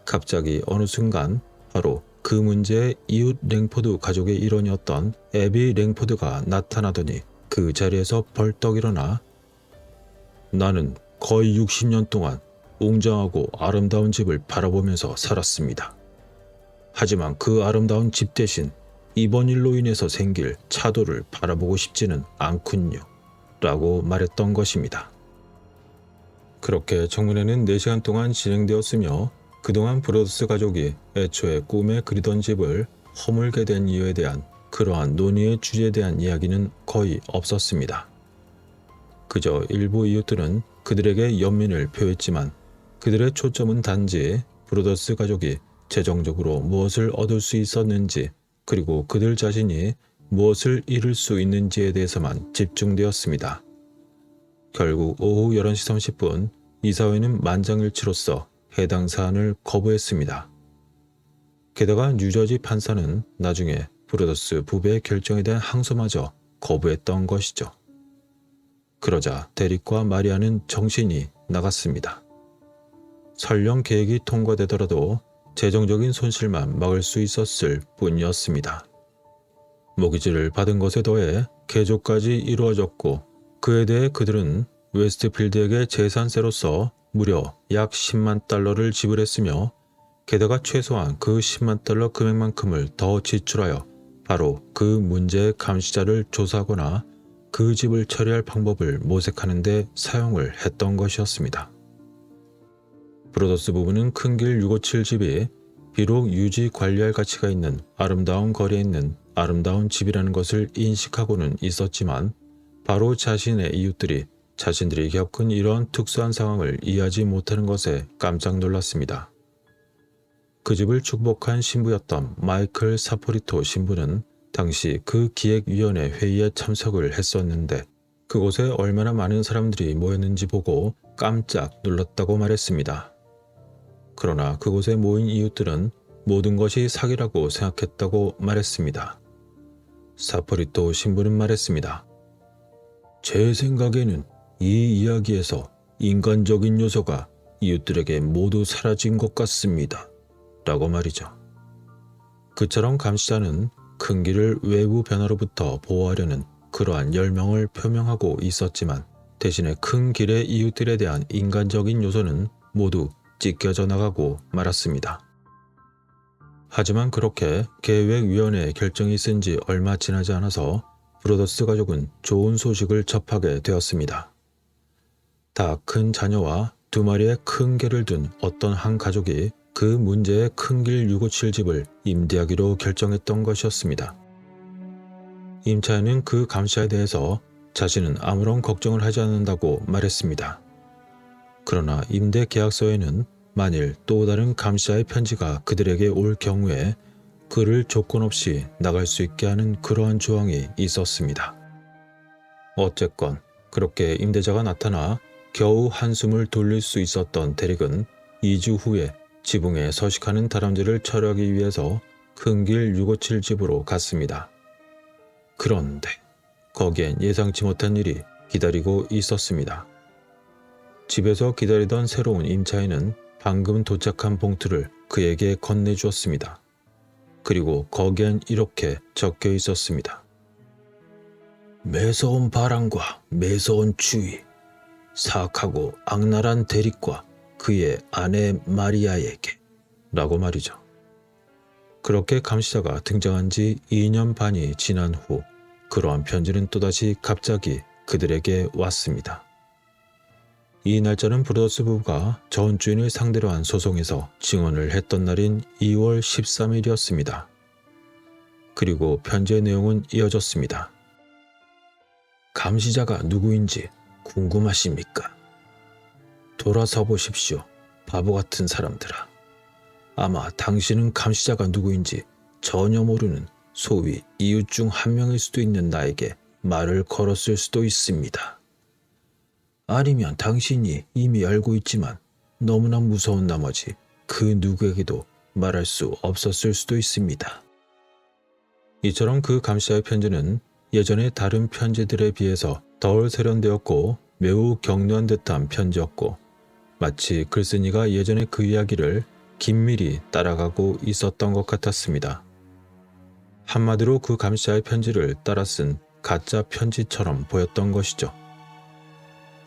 갑자기 어느 순간 바로 그 문제의 이웃 랭포드 가족의 일원이었던 애비 랭포드가 나타나더니 그 자리에서 벌떡 일어나 나는 거의 60년 동안 웅장하고 아름다운 집을 바라보면서 살았습니다. 하지만 그 아름다운 집 대신 이번 일로 인해서 생길 차도를 바라보고 싶지는 않군요. 라고 말했던 것입니다. 그렇게 청문회는 4시간 동안 진행되었으며 그동안 브로더스 가족이 애초에 꿈에 그리던 집을 허물게 된 이유에 대한 그러한 논의의 주제에 대한 이야기는 거의 없었습니다. 그저 일부 이웃들은 그들에게 연민을 표했지만 그들의 초점은 단지 브로더스 가족이 재정적으로 무엇을 얻을 수 있었는지 그리고 그들 자신이 무엇을 잃을 수 있는지에 대해서만 집중되었습니다. 결국 오후 11시 30분 이사회는 만장일치로서 해당 사안을 거부했습니다. 게다가 뉴저지 판사는 나중에 브로더스 부부의 결정에 대한 항소마저 거부했던 것이죠. 그러자 데릭과 마리아는 정신이 나갔습니다. 설령 계획이 통과되더라도 재정적인 손실만 막을 수 있었을 뿐이었습니다. 모기지를 받은 것에 더해 개조까지 이루어졌고 그에 대해 그들은 웨스트필드에게 재산세로서 무려 약 10만 달러를 지불했으며 게다가 최소한 그 10만 달러 금액만큼을 더 지출하여 바로 그 문제의 감시자를 조사하거나 그 집을 처리할 방법을 모색하는 데 사용을 했던 것이었습니다. 브로더스 부부는 큰 길 657 집이 비록 유지 관리할 가치가 있는 아름다운 거리에 있는 아름다운 집이라는 것을 인식하고는 있었지만 바로 자신의 이웃들이 자신들이 겪은 이러한 특수한 상황을 이해하지 못하는 것에 깜짝 놀랐습니다. 그 집을 축복한 신부였던 마이클 사포리토 신부는 당시 그 기획위원회 회의에 참석을 했었는데 그곳에 얼마나 많은 사람들이 모였는지 보고 깜짝 놀랐다고 말했습니다. 그러나 그곳에 모인 이웃들은 모든 것이 사기라고 생각했다고 말했습니다. 사포리토 신부는 말했습니다. 제 생각에는 이 이야기에서 인간적인 요소가 이웃들에게 모두 사라진 것 같습니다. 라고 말이죠. 그처럼 감시자는 큰 길을 외부 변화로부터 보호하려는 그러한 열망을 표명하고 있었지만 대신에 큰 길의 이웃들에 대한 인간적인 요소는 모두 찢겨져 나가고 말았습니다. 하지만 그렇게 계획위원회의 결정이 쓴 지 얼마 지나지 않아서 브로더스 가족은 좋은 소식을 접하게 되었습니다. 다 큰 자녀와 2마리의 큰 개를 둔 어떤 한 가족이 그 문제의 큰 길 657 집을 임대하기로 결정했던 것이었습니다. 임차인은 그 감시에 대해서 자신은 아무런 걱정을 하지 않는다고 말했습니다. 그러나 임대 계약서에는 만일 또 다른 감시자의 편지가 그들에게 올 경우에 그를 조건 없이 나갈 수 있게 하는 그러한 조항이 있었습니다. 어쨌건 그렇게 임대자가 나타나 겨우 한숨을 돌릴 수 있었던 데릭은 2주 후에 지붕에 서식하는 다람쥐를 처리하기 위해서 큰 길 657 집으로 갔습니다. 그런데 거기엔 예상치 못한 일이 기다리고 있었습니다. 집에서 기다리던 새로운 임차인은 방금 도착한 봉투를 그에게 건네주었습니다. 그리고 거기엔 이렇게 적혀 있었습니다. 매서운 바람과 매서운 추위, 사악하고 악랄한 데릭과 그의 아내 마리아에게 라고 말이죠. 그렇게 감시자가 등장한 지 2년 반이 지난 후 그러한 편지는 또다시 갑자기 그들에게 왔습니다. 이 날짜는 브로더스 부부가 전 주인을 상대로 한 소송에서 증언을 했던 날인 2월 13일이었습니다. 그리고 편지의 내용은 이어졌습니다. 감시자가 누구인지 궁금하십니까? 돌아서 보십시오. 바보 같은 사람들아. 아마 당신은 감시자가 누구인지 전혀 모르는 소위 이웃 중 한 명일 수도 있는 나에게 말을 걸었을 수도 있습니다. 아니면 당신이 이미 알고 있지만 너무나 무서운 나머지 그 누구에게도 말할 수 없었을 수도 있습니다. 이처럼 그 감시자의 편지는 예전의 다른 편지들에 비해서 덜 세련되었고 매우 격려한 듯한 편지였고, 마치 글쓴이가 예전의 그 이야기를 긴밀히 따라가고 있었던 것 같았습니다. 한마디로 그 감시자의 편지를 따라 쓴 가짜 편지처럼 보였던 것이죠.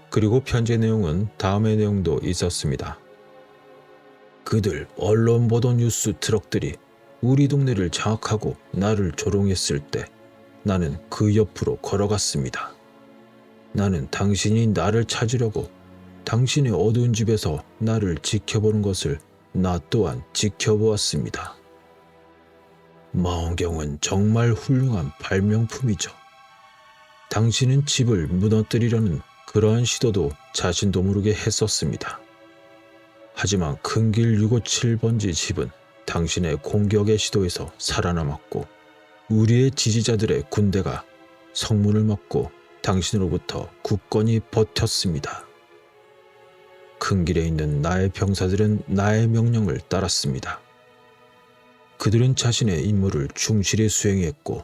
그리고 편지의 내용은 다음의 내용도 있었습니다. 그들 언론 보도 뉴스 트럭들이 우리 동네를 장악하고 나를 조롱했을 때 나는 그 옆으로 걸어갔습니다. 나는 당신이 나를 찾으려고 당신의 어두운 집에서 나를 지켜보는 것을 나 또한 지켜보았습니다. 망원경은 정말 훌륭한 발명품이죠. 당신은 집을 무너뜨리려는 그러한 시도도 자신도 모르게 했었습니다. 하지만 큰 길 657번지 집은 당신의 공격의 시도에서 살아남았고, 우리의 지지자들의 군대가 성문을 막고 당신으로부터 굳건히 버텼습니다. 큰 길에 있는 나의 병사들은 나의 명령을 따랐습니다. 그들은 자신의 임무를 충실히 수행했고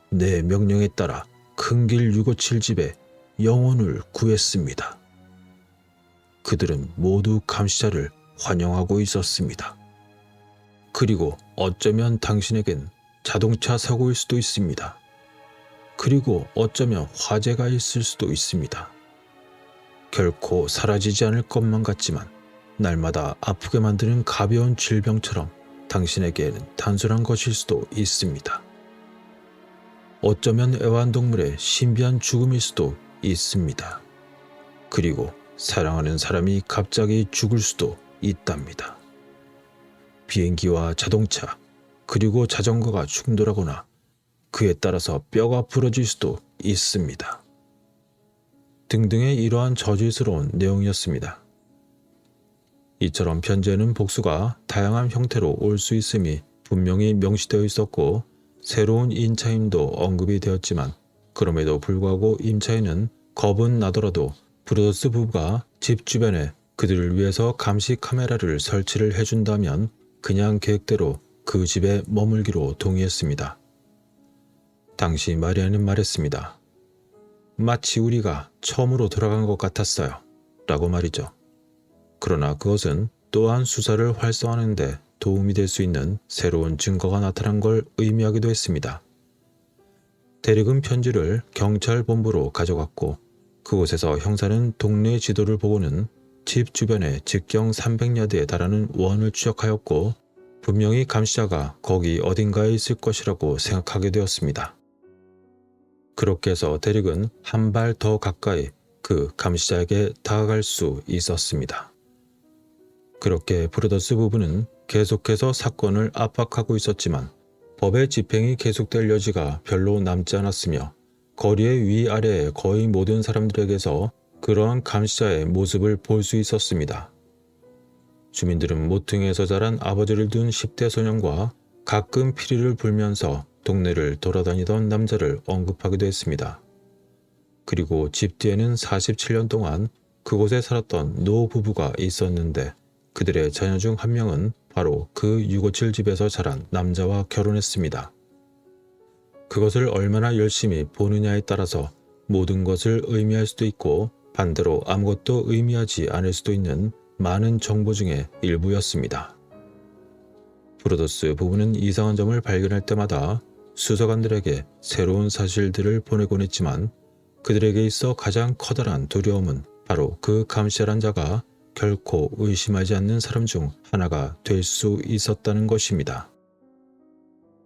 내 명령에 따라 큰 길 657집의 영혼을 구했습니다. 그들은 모두 감시자를 환영하고 있었습니다. 그리고 어쩌면 당신에겐 자동차 사고일 수도 있습니다. 그리고 어쩌면 화재가 있을 수도 있습니다. 결코 사라지지 않을 것만 같지만 날마다 아프게 만드는 가벼운 질병처럼 당신에게는 단순한 것일 수도 있습니다. 어쩌면 애완동물의 신비한 죽음일 수도 있습니다. 그리고 사랑하는 사람이 갑자기 죽을 수도 있답니다. 비행기와 자동차, 그리고 자전거가 충돌하거나 그에 따라서 뼈가 부러질 수도 있습니다. 등등의 이러한 저질스러운 내용이었습니다. 이처럼 편지에는 복수가 다양한 형태로 올 수 있음이 분명히 명시되어 있었고, 새로운 임차인도 언급이 되었지만 그럼에도 불구하고 임차인은 겁은 나더라도 브로더스 부부가 집 주변에 그들을 위해서 감시 카메라를 설치를 해준다면 그냥 계획대로 그 집에 머물기로 동의했습니다. 당시 마리아는 말했습니다. 마치 우리가 처음으로 돌아간 것 같았어요. 라고 말이죠. 그러나 그것은 또한 수사를 활성화하는 데 도움이 될 수 있는 새로운 증거가 나타난 걸 의미하기도 했습니다. 대릭은 편지를 경찰본부로 가져갔고, 그곳에서 형사는 동네 지도를 보고는 집 주변에 직경 300야드에 달하는 원을 추적하였고, 분명히 감시자가 거기 어딘가에 있을 것이라고 생각하게 되었습니다. 그렇게 해서 대릭은 한 발 더 가까이 그 감시자에게 다가갈 수 있었습니다. 그렇게 브로더스 부부는 계속해서 사건을 압박하고 있었지만 법의 집행이 계속될 여지가 별로 남지 않았으며, 거리의 위아래의 거의 모든 사람들에게서 그러한 감시자의 모습을 볼 수 있었습니다. 주민들은 모퉁이에서 자란 아버지를 둔 10대 소년과 가끔 피리를 불면서 동네를 돌아다니던 남자를 언급하기도 했습니다. 그리고 집 뒤에는 47년 동안 그곳에 살았던 노 부부가 있었는데, 그들의 자녀 중 한 명은 바로 그 657 집에서 자란 남자와 결혼했습니다. 그것을 얼마나 열심히 보느냐에 따라서 모든 것을 의미할 수도 있고 반대로 아무것도 의미하지 않을 수도 있는 많은 정보 중에 일부였습니다. 브로더스 부부는 이상한 점을 발견할 때마다 수사관들에게 새로운 사실들을 보내곤 했지만, 그들에게 있어 가장 커다란 두려움은 바로 그 감시란 자가 결코 의심하지 않는 사람 중 하나가 될 수 있었다는 것입니다.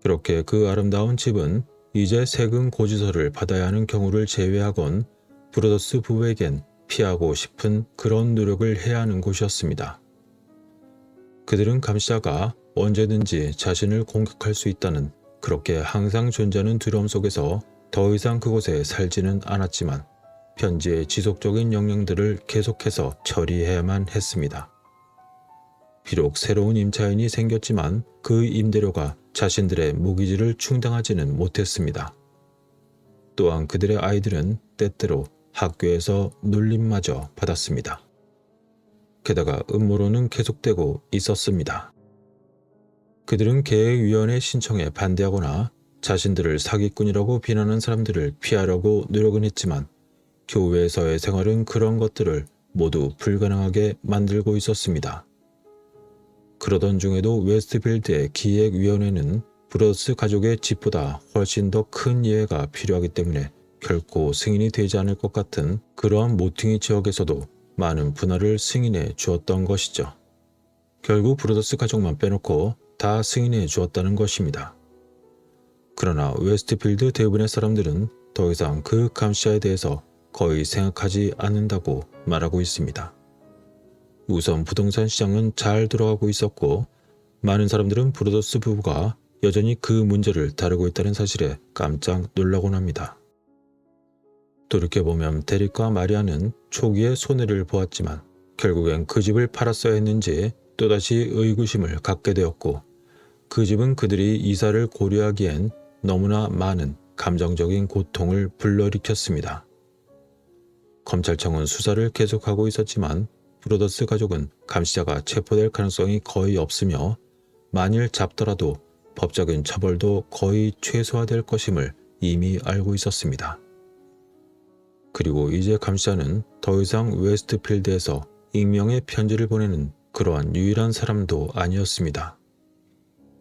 그렇게 그 아름다운 집은 이제 세금 고지서를 받아야 하는 경우를 제외하곤 브로더스 부부에겐 피하고 싶은 그런 노력을 해야 하는 곳이었습니다. 그들은 감시자가 언제든지 자신을 공격할 수 있다는 그렇게 항상 존재하는 두려움 속에서 더 이상 그곳에 살지는 않았지만 편지의 지속적인 영향들을 계속해서 처리해야만 했습니다. 비록 새로운 임차인이 생겼지만 그 임대료가 자신들의 모기지를 충당하지는 못했습니다. 또한 그들의 아이들은 때때로 학교에서 놀림마저 받았습니다. 게다가 음모론은 계속되고 있었습니다. 그들은 계획위원회 신청에 반대하거나 자신들을 사기꾼이라고 비난한 사람들을 피하려고 노력은 했지만 교회에서의 생활은 그런 것들을 모두 불가능하게 만들고 있었습니다. 그러던 중에도 웨스트필드의 기획위원회는 브로더스 가족의 집보다 훨씬 더 큰 예외가 필요하기 때문에 결코 승인이 되지 않을 것 같은 그러한 모퉁이 지역에서도 많은 분할을 승인해 주었던 것이죠. 결국 브로더스 가족만 빼놓고 다 승인해 주었다는 것입니다. 그러나 웨스트필드 대부분의 사람들은 더 이상 그 감시자에 대해서 거의 생각하지 않는다고 말하고 있습니다. 우선 부동산 시장은 잘 돌아가고 있었고 많은 사람들은 브로더스 부부가 여전히 그 문제를 다루고 있다는 사실에 깜짝 놀라곤 합니다. 돌이켜보면 데릭과 마리아는 초기에 손해를 보았지만 결국엔 그 집을 팔았어야 했는지 또다시 의구심을 갖게 되었고 그 집은 그들이 이사를 고려하기엔 너무나 많은 감정적인 고통을 불러일으켰습니다. 검찰청은 수사를 계속하고 있었지만 브로더스 가족은 감시자가 체포될 가능성이 거의 없으며 만일 잡더라도 법적인 처벌도 거의 최소화될 것임을 이미 알고 있었습니다. 그리고 이제 감시자는 더 이상 웨스트필드에서 익명의 편지를 보내는 그러한 유일한 사람도 아니었습니다.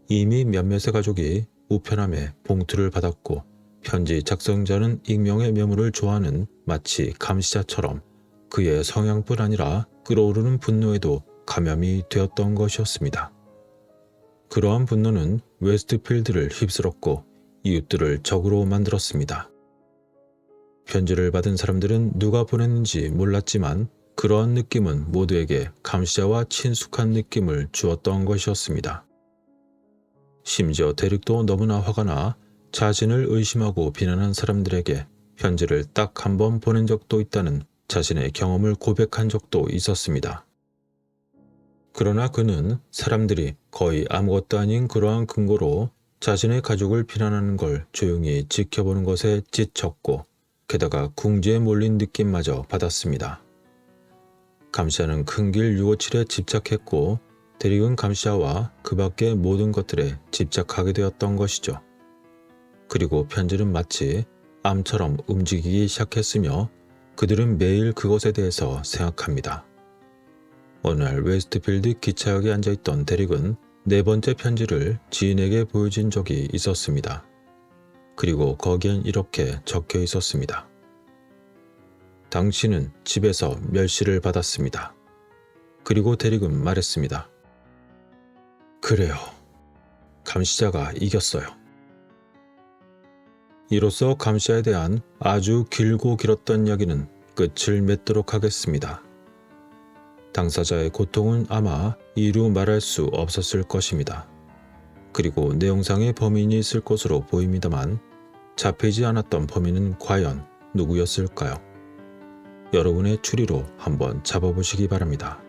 이미 몇몇의 가족이 우편함에 봉투를 받았고 편지 작성자는 익명의 메모를 좋아하는 마치 감시자처럼 그의 성향뿐 아니라 끓어오르는 분노에도 감염이 되었던 것이었습니다. 그러한 분노는 웨스트필드를 휩쓸었고 이웃들을 적으로 만들었습니다. 편지를 받은 사람들은 누가 보냈는지 몰랐지만 그러한 느낌은 모두에게 감시자와 친숙한 느낌을 주었던 것이었습니다. 심지어 데릭도 너무나 화가 나 자신을 의심하고 비난한 사람들에게 편지를 딱 한 번 보낸 적도 있다는 자신의 경험을 고백한 적도 있었습니다. 그러나 그는 사람들이 거의 아무것도 아닌 그러한 근거로 자신의 가족을 비난하는 걸 조용히 지켜보는 것에 지쳤고 게다가 궁지에 몰린 느낌마저 받았습니다. 감시자는 큰 길 657에 집착했고 데릭은 감시자와 그 밖의 모든 것들에 집착하게 되었던 것이죠. 그리고 편지는 마치 암처럼 움직이기 시작했으며 그들은 매일 그것에 대해서 생각합니다. 어느 날 웨스트필드 기차역에 앉아있던 데릭은 네 번째 편지를 지인에게 보여준 적이 있었습니다. 그리고 거기엔 이렇게 적혀 있었습니다. 당신은 집에서 멸시를 받았습니다. 그리고 데릭은 말했습니다. 그래요. 감시자가 이겼어요. 이로써 감시자에 대한 아주 길고 길었던 이야기는 끝을 맺도록 하겠습니다. 당사자의 고통은 아마 이루 말할 수 없었을 것입니다. 그리고 내용상의 범인이 있을 것으로 보입니다만 잡히지 않았던 범인은 과연 누구였을까요? 여러분의 추리로 한번 잡아보시기 바랍니다.